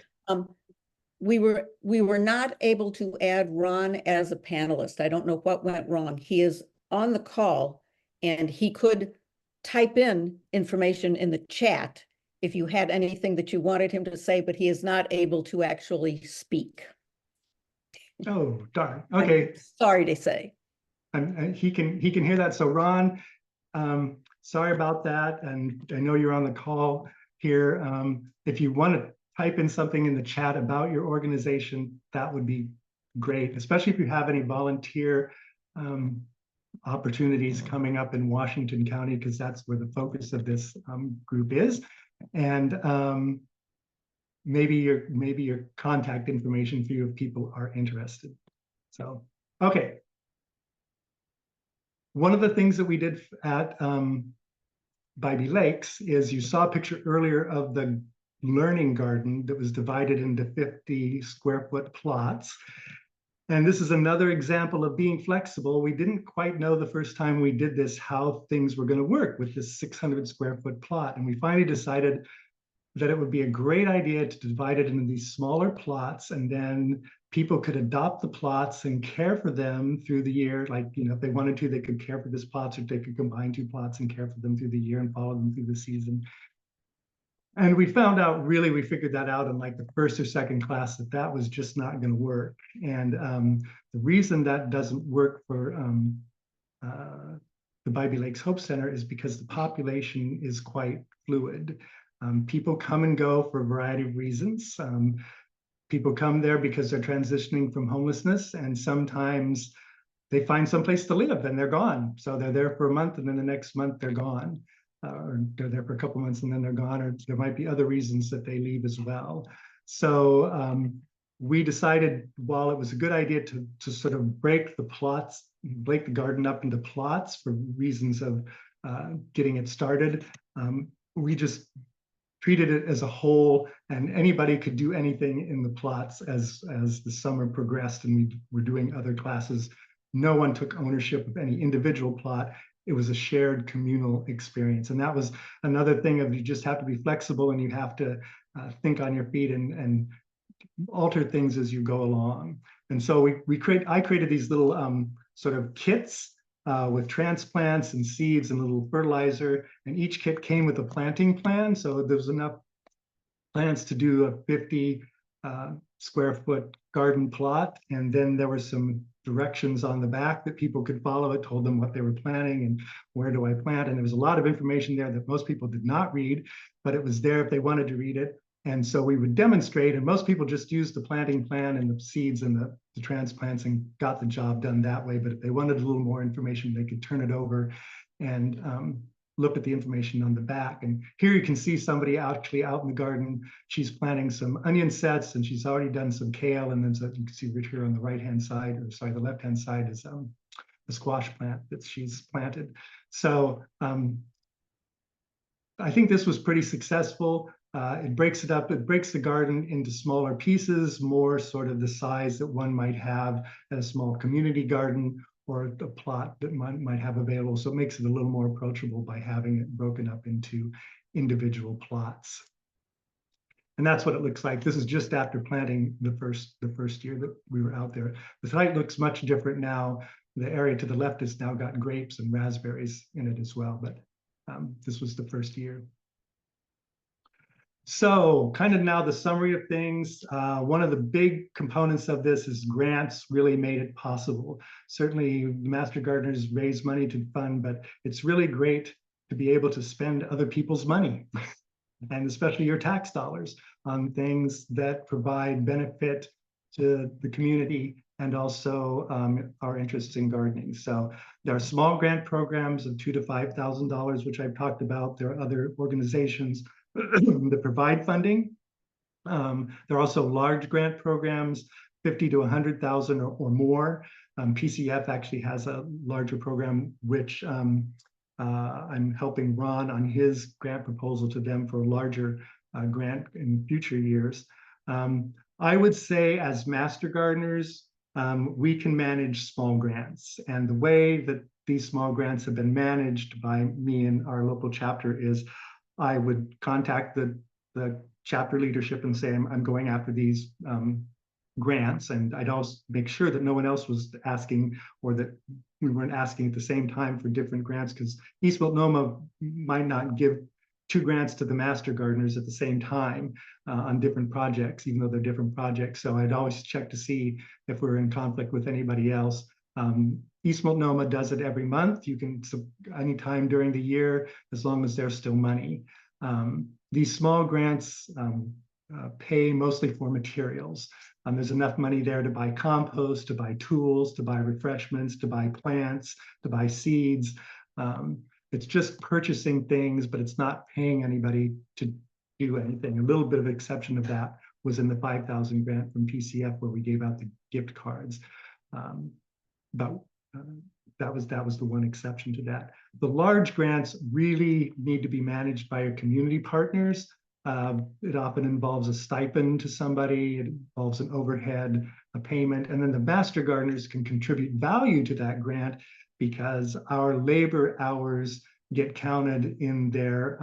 We were not able to add Ron as a panelist. I don't know what went wrong. He is on the call and he could type in information in the chat if you had anything that you wanted him to say, but he is not able to actually speak. Oh, darn. Okay. I'm sorry to say. He can hear that. So Ron, sorry about that. And I know you're on the call here. If you want to type in something in the chat about your organization, that would be great, especially if you have any volunteer opportunities coming up in Washington County, because that's where the focus of this group is. And maybe your contact information for you if people are interested. So, okay. One of the things that we did at Bybee Lakes is, you saw a picture earlier of the learning garden that was divided into 50 square foot plots. And this is another example of being flexible. We didn't quite know the first time we did this how things were going to work with this 600 square foot plot. And we finally decided that it would be a great idea to divide it into these smaller plots, and then people could adopt the plots and care for them through the year. Like, you know, if they wanted to, they could care for this plots, or they could combine two plots and care for them through the year and follow them through the season. And we found out, really, we figured that out in like the first or second class, that that was just not going to work. And the reason that doesn't work for the Bybee Lakes Hope Center is because the population is quite fluid. People come and go for a variety of reasons. People come there because they're transitioning from homelessness, and sometimes they find someplace to live and they're gone. So they're there for a month, and then the next month they're gone. Or they're there for a couple months and then they're gone, or there might be other reasons that they leave as well. So we decided, while it was a good idea to sort of break the garden up into plots for reasons of getting it started, we just treated it as a whole, and anybody could do anything in the plots as the summer progressed and we were doing other classes. No one took ownership of any individual plot. It was a shared communal experience. And that was another thing of, you just have to be flexible, and you have to think on your feet and alter things as you go along. And so I created these little sort of kits with transplants and seeds and a little fertilizer, and each kit came with a planting plan. So there was enough plants to do a 50 square foot garden plot. And then there were some directions on the back that people could follow. It told them what they were planting and where do I plant. And there was a lot of information there that most people did not read, but it was there if they wanted to read it. And so we would demonstrate, and most people just used the planting plan and the seeds and the transplants and got the job done that way. But if they wanted a little more information, they could turn it over and look at the information on the back. And here you can see somebody actually out in the garden. She's planting some onion sets, and she's already done some kale. And then, so you can see right here on the right-hand side, or sorry, the left-hand side is the squash plant that she's planted. So I think this was pretty successful. It breaks it up. It breaks the garden into smaller pieces, more sort of the size that one might have at a small community garden or a plot that might have available. So it makes it a little more approachable by having it broken up into individual plots. And that's what it looks like. This is just after planting the first year that we were out there. The site looks much different now. The area to the left has now got grapes and raspberries in it as well, but this was the first year. So kind of now the summary of things. One of the big components of this is grants really made it possible. Certainly the Master Gardeners raise money to fund, but it's really great to be able to spend other people's money and especially your tax dollars on things that provide benefit to the community and also our interests in gardening. So there are small grant programs of $2,000 to $5,000, which I've talked about. There are other organizations that provide funding. There are also large grant programs, 50 to 100,000 or more. PCF actually has a larger program, which I'm helping Ron on his grant proposal to them for a larger grant in future years. I would say, as Master Gardeners, we can manage small grants. And the way that these small grants have been managed by me and our local chapter is I would contact the chapter leadership and say, I'm going after these grants. And I'd also make sure that no one else was asking, or that we weren't asking at the same time for different grants, because East Multnomah might not give 2 grants to the Master Gardeners at the same time on different projects, even though they're different projects. So I'd always check to see if we're in conflict with anybody else. East Multnomah does it every month. You can, anytime during the year, as long as there's still money. These small grants pay mostly for materials. There's enough money there to buy compost, to buy tools, to buy refreshments, to buy plants, to buy seeds. It's just purchasing things, but it's not paying anybody to do anything. A little bit of exception of that was in the 5,000 grant from PCF, where we gave out the gift cards. But that was the one exception to that. The large grants really need to be managed by your community partners. It often involves a stipend to somebody. It involves an overhead, a payment, and then the master gardeners can contribute value to that grant because our labor hours get counted in their,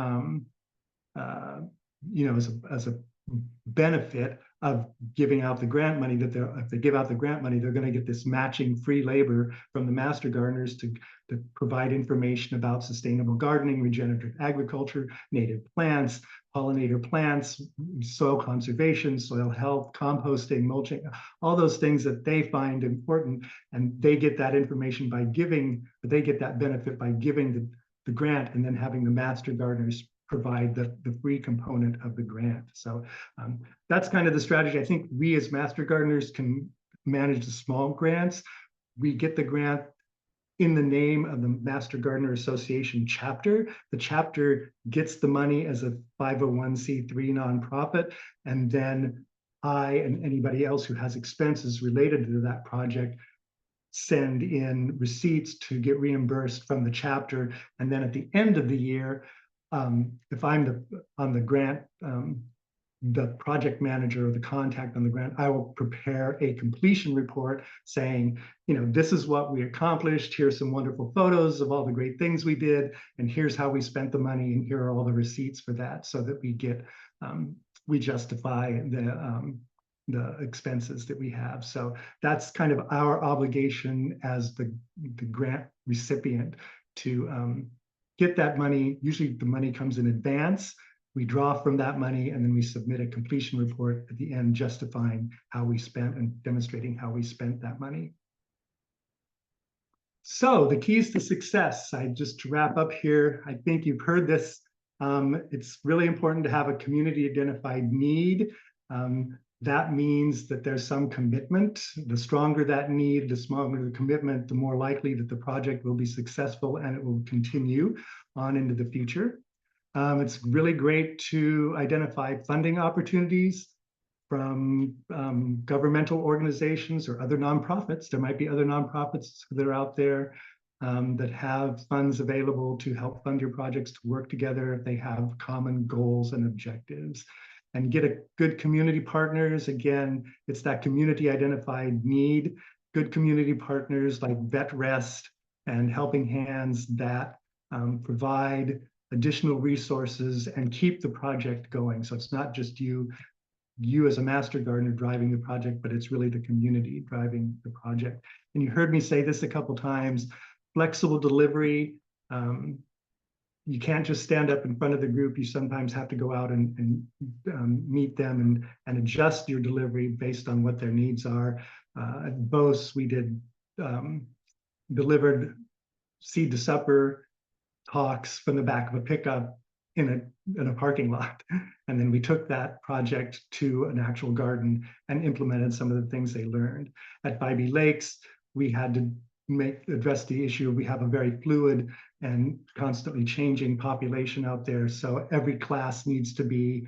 as a benefit of giving out the grant money. That if they give out the grant money, they're going to get this matching free labor from the master gardeners to provide information about sustainable gardening, regenerative agriculture, native plants, pollinator plants, soil conservation, soil health, composting, mulching, all those things that they find important. And they get that information by giving, they get that benefit by giving the grant and then having the master gardeners provide the free component of the grant. So that's kind of the strategy. I think we as master gardeners can manage the small grants. We get the grant in the name of the Master Gardener Association chapter. The chapter gets the money as a 501c3 nonprofit, and then I and anybody else who has expenses related to that project send in receipts to get reimbursed from the chapter. And then at the end of the year, if I'm on the grant, the project manager or the contact on the grant, I will prepare a completion report saying, this is what we accomplished. Here's some wonderful photos of all the great things we did. And here's how we spent the money. And here are all the receipts for that, so that we justify the expenses that we have. So that's kind of our obligation as the grant recipient to get that money. Usually the money comes in advance. We draw from that money, and then we submit a completion report at the end justifying how we spent and demonstrating how we spent that money. So the keys to success, just to wrap up here, I think you've heard this. It's really important to have a community identified need. That means that there's some commitment. The stronger that need, the stronger the commitment, the more likely that the project will be successful and it will continue on into the future. It's really great to identify funding opportunities from governmental organizations or other nonprofits. There might be other nonprofits that are out there that have funds available to help fund your projects to work together if they have common goals and objectives. And get a good community partners. Again, it's that community identified need. Good community partners like VetRest and Helping Hands that provide additional resources and keep the project going. So it's not just you as a master gardener driving the project, but it's really the community driving the project. And you heard me say this a couple times, flexible delivery. You can't just stand up in front of the group. You sometimes have to go out and meet them and adjust your delivery based on what their needs are. At BOS, we delivered seed to supper talks from the back of a pickup in a parking lot. And then we took that project to an actual garden and implemented some of the things they learned. At Bybee Lakes, we had to address the issue. We have a very fluid and constantly changing population out there. So every class needs to be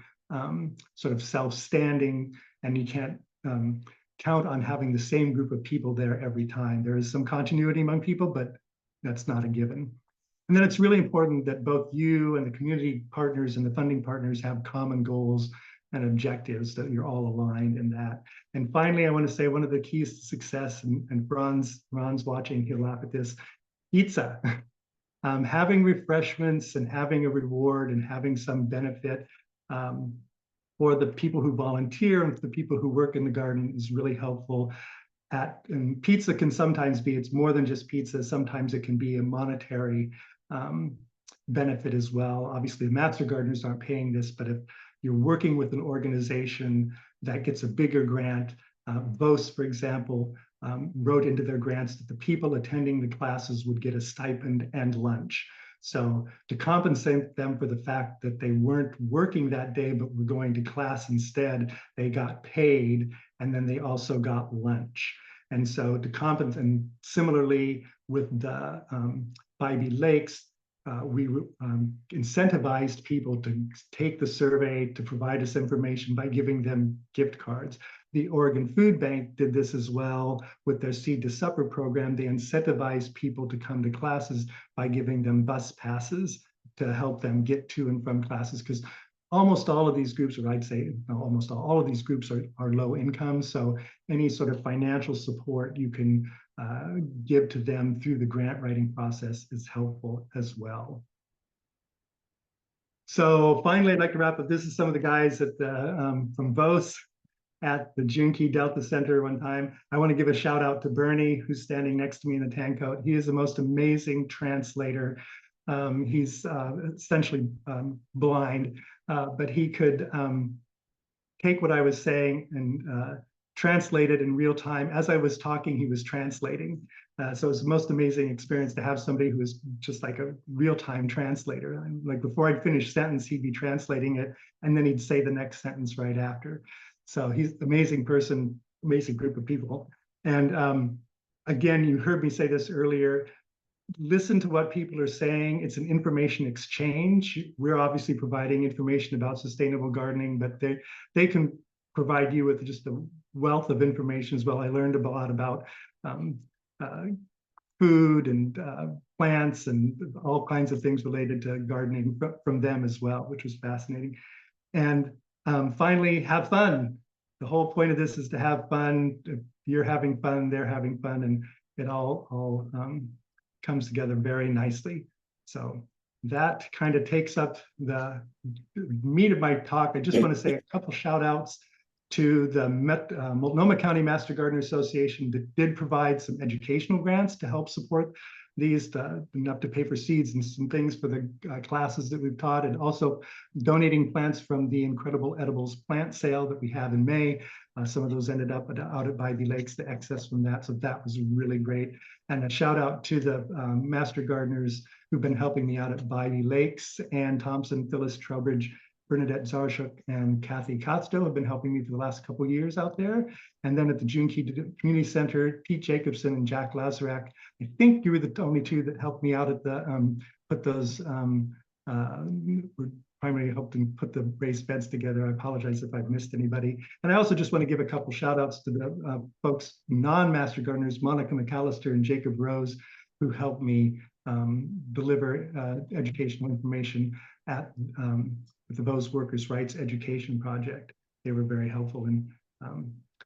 sort of self-standing, and you can't count on having the same group of people there every time. There is some continuity among people, but that's not a given. And then it's really important that both you and the community partners and the funding partners have common goals and objectives, that you're all aligned in that. And finally, I want to say one of the keys to success, and Ron's watching, he'll laugh at this, pizza. Having refreshments and having a reward and having some benefit for the people who volunteer and for the people who work in the garden is really helpful. And pizza can sometimes be, it's more than just pizza. Sometimes it can be a monetary benefit as well. Obviously, the master gardeners aren't paying this, but if you're working with an organization that gets a bigger grant, BOS, for example, wrote into their grants that the people attending the classes would get a stipend and lunch. So to compensate them for the fact that they weren't working that day, but were going to class instead, they got paid, and then they also got lunch. And so to compensate, and similarly with the Bybee Lakes, we incentivized people to take the survey, to provide us information by giving them gift cards. The Oregon Food Bank did this as well with their Seed to Supper program. They incentivized people to come to classes by giving them bus passes to help them get to and from classes, because almost all of these groups, or I'd say no, almost all of these groups are low income. So any sort of financial support you can give to them through the grant writing process is helpful as well. So finally, I'd like to wrap up. This is some of the guys at the, from VOS at the Junkie Delta Center one time. I want to give a shout out to Bernie, who's standing next to me in the tan coat. He is the most amazing translator. He's essentially blind, but he could take what I was saying and translate it in real time. As I was talking, he was translating. So it's the most amazing experience to have somebody who is just like a real-time translator. And like before I'd finish sentence, he'd be translating it, and then he'd say the next sentence right after. So he's an amazing person, amazing group of people. And again, you heard me say this earlier, listen to what people are saying. It's an information exchange. We're obviously providing information about sustainable gardening, but they can provide you with just a wealth of information as well. I learned a lot about food and plants and all kinds of things related to gardening from them as well, which was fascinating. And finally, have fun. The whole point of this is to have fun. If you're having fun, they're having fun, and it all comes together very nicely. So that kind of takes up the meat of my talk. I just want to say a couple shout outs to the Multnomah County Master Gardener Association that did provide some educational grants to help support these, enough to pay for seeds and some things for the classes that we've taught, and also donating plants from the incredible edibles plant sale that we have in May. Some of those ended up out at Bybee Lakes, the excess from that. So that was really great. And a shout out to the Master Gardeners who've been helping me out at Bybee Lakes: Ann Thompson, Phyllis Trowbridge, Bernadette Zarshuk, and Kathy Kotstow have been helping me for the last couple of years out there. And then at the Junkie Community Center, Pete Jacobson and Jack Lazarak. I think you were the only two that helped me out at the, put those, were primarily helping put the raised beds together. I apologize if I've missed anybody. And I also just want to give a couple shout outs to the folks, non-master gardeners, Monica McAllister and Jacob Rose, who helped me deliver educational information at the VOS Workers' Rights Education Project. They were very helpful in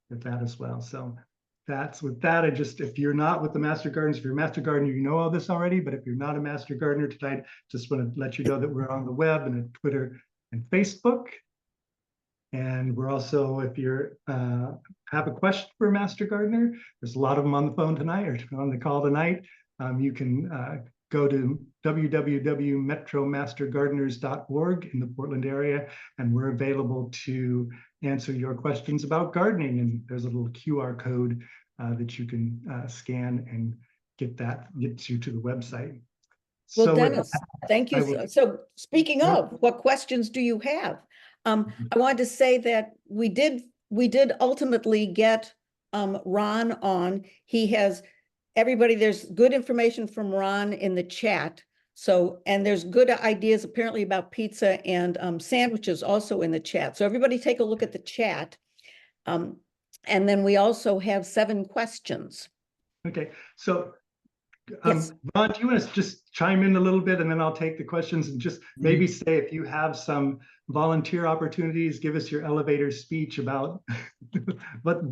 with that as well. So that's with that. I just, if you're not with the Master Gardeners, if you're a Master Gardener, you know all this already, but if you're not a Master Gardener tonight, just want to let you know that we're on the web and at Twitter and Facebook. And we're also, if you're have a question for a Master Gardener, there's a lot of them on the phone tonight or on the call tonight. You can go to www.metromastergardeners.org in the Portland area, and we're available to answer your questions about gardening. And there's a little QR code that you can scan and get you to the website. Well, So Dennis, thank you. So speaking of, what questions do you have? I wanted to say that we did ultimately get Ron on. He has everybody, there's good information from Ron in the chat. So, and there's good ideas apparently about pizza and sandwiches also in the chat. So everybody take a look at the chat. And then we also have 7 questions. Okay, so yes. Ron, do you want to just chime in a little bit, and then I'll take the questions and just maybe say if you have some volunteer opportunities, give us your elevator speech about what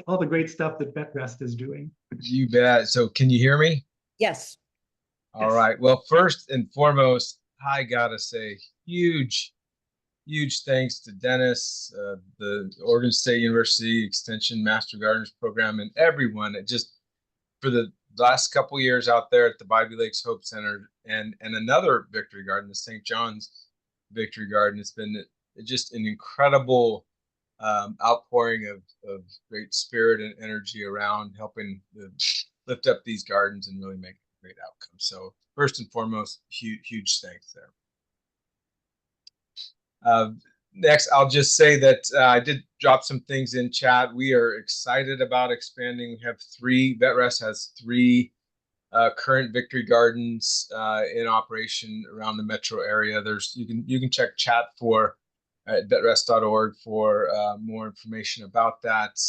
all the great stuff that VetRest is doing. You bet. So can you hear me? Yes. All right. Well, first and foremost, I gotta say huge thanks to Dennis, the Oregon State University Extension Master Gardeners Program, and everyone. It just, for the last couple of years out there at the Bybee Lakes Hope Center and another Victory Garden, the St. John's Victory Garden. It's been just an incredible outpouring of great spirit and energy around helping lift up these gardens and really make a great outcome. So first and foremost, huge thanks there. Next, I'll just say that I did drop some things in chat. We are excited about expanding. We have 3, VetRest has 3 current Victory Gardens in operation around the metro area. You can check chat for at vetrest.org for more information about that.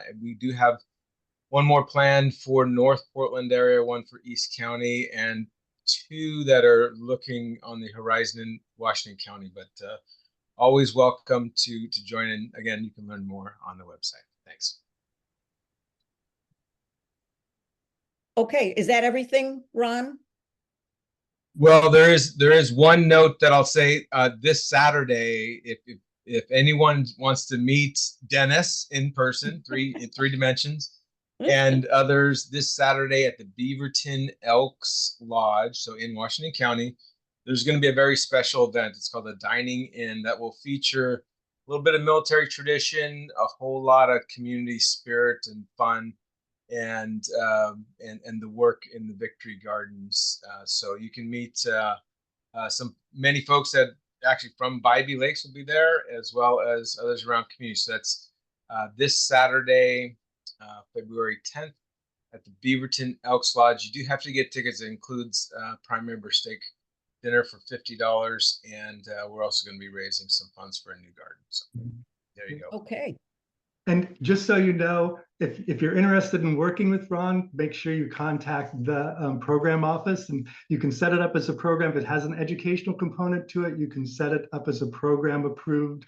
And we do have one more planned for North Portland area, one for East County, and 2 that are looking on the horizon in Washington County. But always welcome to join in. Again, you can learn more on the website. Thanks. Okay, is that everything, Ron? Well, there is one note that I'll say this Saturday, if anyone wants to meet Dennis in person, in three dimensions, and others this Saturday at the Beaverton Elks Lodge, so in Washington County, there's going to be a very special event. It's called the Dining In that will feature a little bit of military tradition, a whole lot of community spirit and fun, and the work in the Victory Gardens. So you can meet many folks that actually from Bybee Lakes will be there, as well as others around community. So that's this Saturday, February 10th at the Beaverton Elks Lodge. You do have to get tickets. It includes prime member steak dinner for $50, and we're also going to be raising some funds for a new garden. So there you go. Okay. And just so you know, if you're interested in working with Ron, make sure you contact the program office, and you can set it up as a program. If it has an educational component to it, you can set it up as a program approved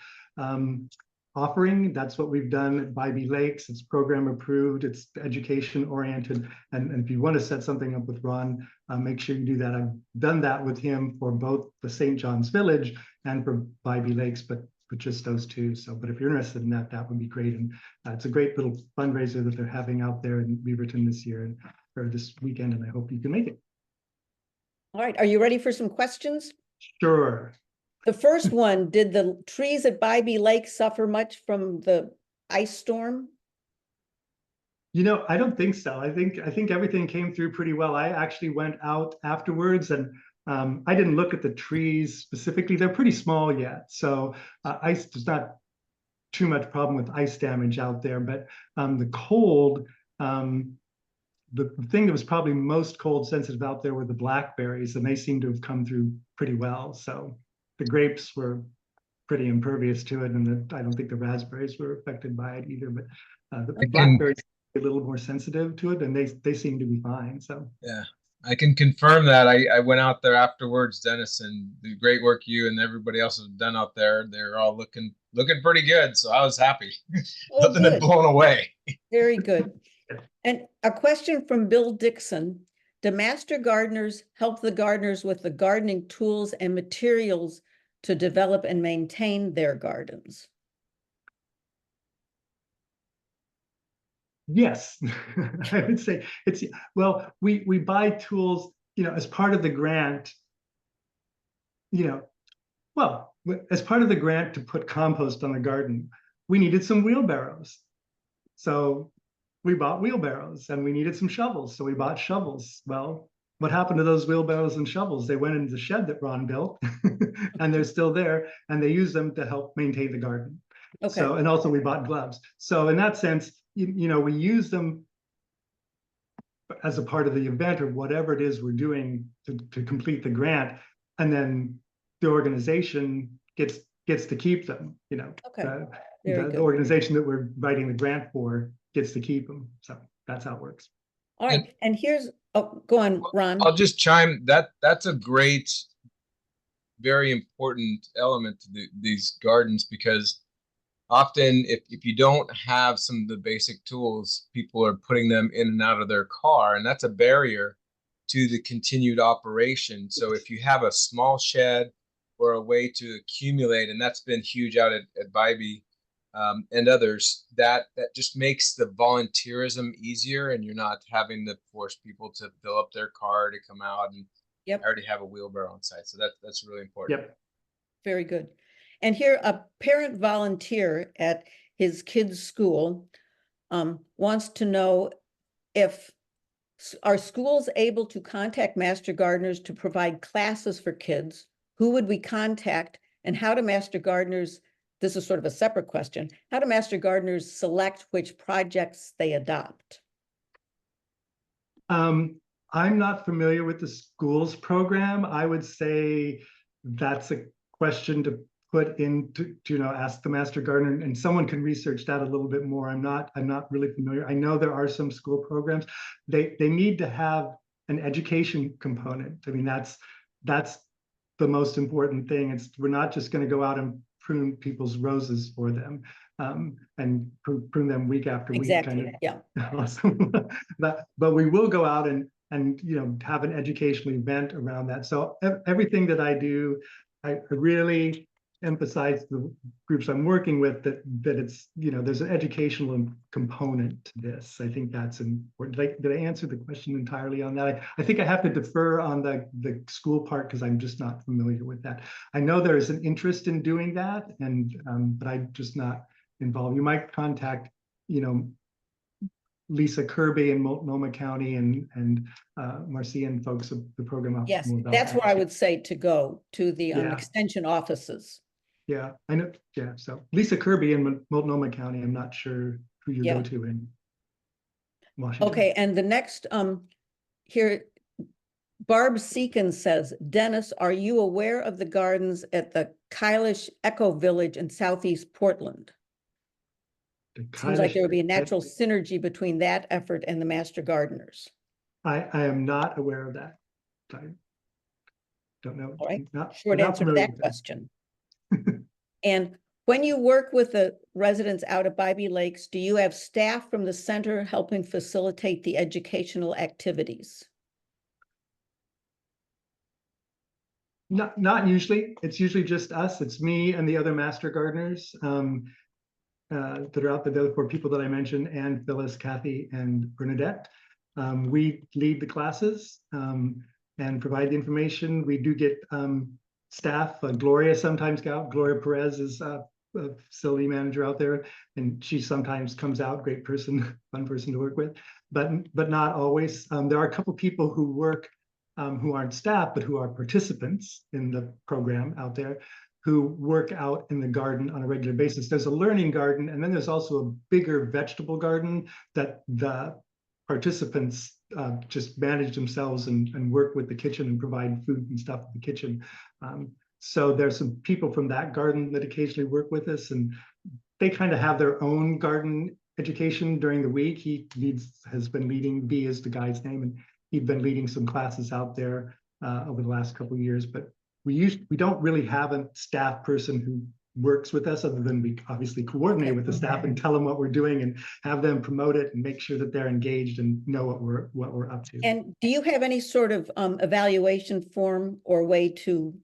offering. That's what we've done at Bybee Lakes. It's program approved, it's education oriented. And if you want to set something up with Ron, make sure you do that. I've done that with him for both the St. John's Village and for Bybee Lakes, but just those two. So, but if you're interested in that, that would be great. And it's a great little fundraiser that they're having out there in Beaverton this year or this weekend, and I hope you can make it. All right, are you ready for some questions? Sure. The first one, did the trees at Bybee Lake suffer much from the ice storm? You know, I don't think so. I think everything came through pretty well. I actually went out afterwards, and I didn't look at the trees specifically. They're pretty small yet, so ice does not too much problem with ice damage out there. But the cold, the thing that was probably most cold sensitive out there were the blackberries, and they seem to have come through pretty well. So the grapes were pretty impervious to it, and I don't think the raspberries were affected by it either. But the blackberries are a little more sensitive to it, and they seem to be fine. So yeah, I can confirm that. I went out there afterwards, Dennis, and the great work you and everybody else have done out there. They're all looking pretty good. So I was happy. Oh, Nothing had good. blown away. Very good. And a question from Bill Dixon. Do master gardeners help the gardeners with the gardening tools and materials to develop and maintain their gardens? yes, I would say it's, well, we buy tools, you know, as part of the grant, you know, well, as part of the grant to put compost on the garden, we needed some wheelbarrows. So we bought wheelbarrows, and we needed some shovels. So we bought shovels. Well, what happened to those wheelbarrows and shovels? They went into the shed that Ron built and they're still there, and they use them to help maintain the garden. Okay. So, and also we bought gloves. So in that sense, you know, we use them as a part of the event or whatever it is we're doing to complete the grant. And then the organization gets to keep them, you know. Okay. The organization that we're writing the grant for gets to keep them. So that's how it works. All right. And here's, oh, go on, Ron. I'll just chime that's a great, very important element to these gardens, because often if you don't have some of the basic tools, people are putting them in and out of their car, and that's a barrier to the continued operation. So if you have a small shed or a way to accumulate, and that's been huge out at Bybee and others, that just makes the volunteerism easier, and you're not having to force people to fill up their car to come out and already have a wheelbarrow on site. So that's really important. Yep. Very good. And here, a parent volunteer at his kid's school wants to know if are schools able to contact master gardeners to provide classes for kids? Who would we contact, and how do master gardeners, this is sort of a separate question, how do master gardeners select which projects they adopt? I'm not familiar with the schools program. I would say that's a question to put into, you know, ask the master gardener, and someone can research that a little bit more. I'm not really familiar. I know there are some school programs. They need to have an education component. I mean, that's the most important thing. We're not just going to go out and prune people's roses for them, and prune them week after week. Exactly, yeah. Awesome. But we will go out and have an educational event around that. So everything that I do, I really emphasize the groups I'm working with that it's, there's an educational component to this. I think that's important. Did I answer the question entirely on that? I think I have to defer on the school part because I'm just not familiar with that. I know there is an interest in doing that, and but I'm just not involved. You might contact, Lisa Kirby in Multnomah County and Marcia and folks of the program office. Yes, more about that's that. where I would say to go, to the Yeah. extension offices. Yeah, I know. Yeah, so Lisa Kirby in Multnomah County. I'm not sure who you Yeah. go to in Washington. Okay, and the next here, Barb Seekins says, Dennis, are you aware of the gardens at the Kylish Eco Village in Southeast Portland? Seems like there would be a natural synergy between that effort and the Master Gardeners. I am not aware of that. I don't know. All right, Not, short not answer to familiar that with question. And when you work with the residents out at Bybee Lakes, do you have staff from the center helping facilitate the educational activities? Not usually. It's usually just us. It's me and the other Master Gardeners that are out there, the other 4 people that I mentioned, and Phyllis, Kathy, and Bernadette. We lead the classes and provide the information. We do get staff. Gloria sometimes go out. Gloria Perez is a facility manager out there, and she sometimes comes out. Great person, fun person to work with, but not always. There are a couple people who work who aren't staff, but who are participants in the program out there, who work out in the garden on a regular basis. There's a learning garden, and then there's also a bigger vegetable garden that the participants just manage themselves and work with the kitchen and provide food and stuff in the kitchen. So there's some people from that garden that occasionally work with us, and they kind of have their own garden education during the week. Has been leading, B is the guy's name, and he'd been leading some classes out there over the last couple of years, but we don't really have a staff person who works with us, other than we obviously coordinate with the staff and tell them what we're doing and have them promote it and make sure that they're engaged and know what we're up to. And do you have any sort of evaluation form or way to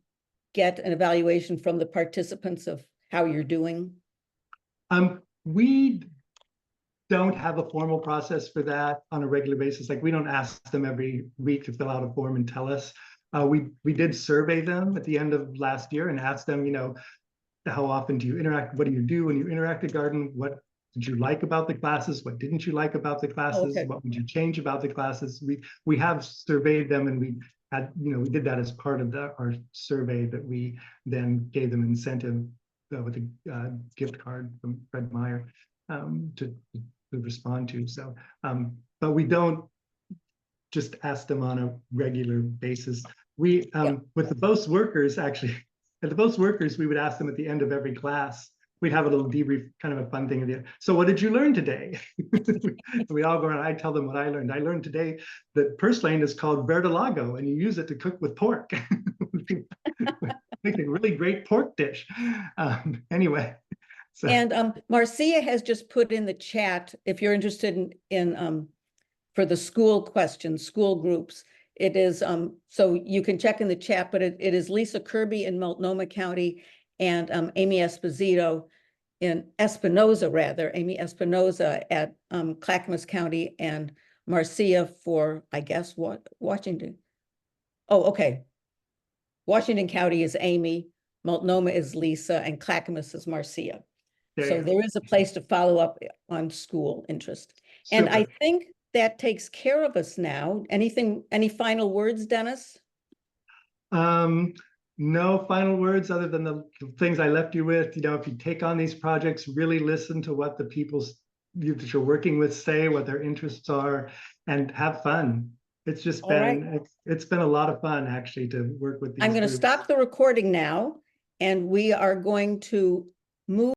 get an evaluation from the participants of how you're doing? We don't have a formal process for that on a regular basis. Like, we don't ask them every week to fill out a form and tell us. We did survey them at the end of last year and asked them, how often do you interact? What do you do when you interact at garden? What did you like about the classes? What didn't you like about the classes? Okay. What would you change about the classes? We have surveyed them, and we had, we did that as part of our survey that we then gave them incentive with a gift card from Fred Meyer to respond to. So, but we don't just ask them on a regular basis. We, with the BOS workers, actually, at the BOS workers, we would ask them at the end of every class. We'd have a little debrief, kind of a fun thing at the end. So what did you learn today? We all go around, I tell them what I learned. I learned today that purslane is called verdolago, and you use it to cook with pork. Make a really great pork dish. Anyway. So. And Marcia has just put in the chat, if you're interested in for the school questions, school groups, it is, so you can check in the chat, but it is Lisa Kirby in Multnomah County and Amy Espinoza Amy Espinoza at Clackamas County, and Marcia for, I guess, Washington. Oh, okay. Washington County is Amy, Multnomah is Lisa, and Clackamas is Marcia. So there is a place to follow up on school interest. And I think that takes care of us now. Any final words, Dennis? No final words other than the things I left you with. If you take on these projects, really listen to what the people that you're working with say, what their interests are, and have fun. It's just been, it's been a lot of fun actually to work with these. I'm going to stop the recording now, and we are going to move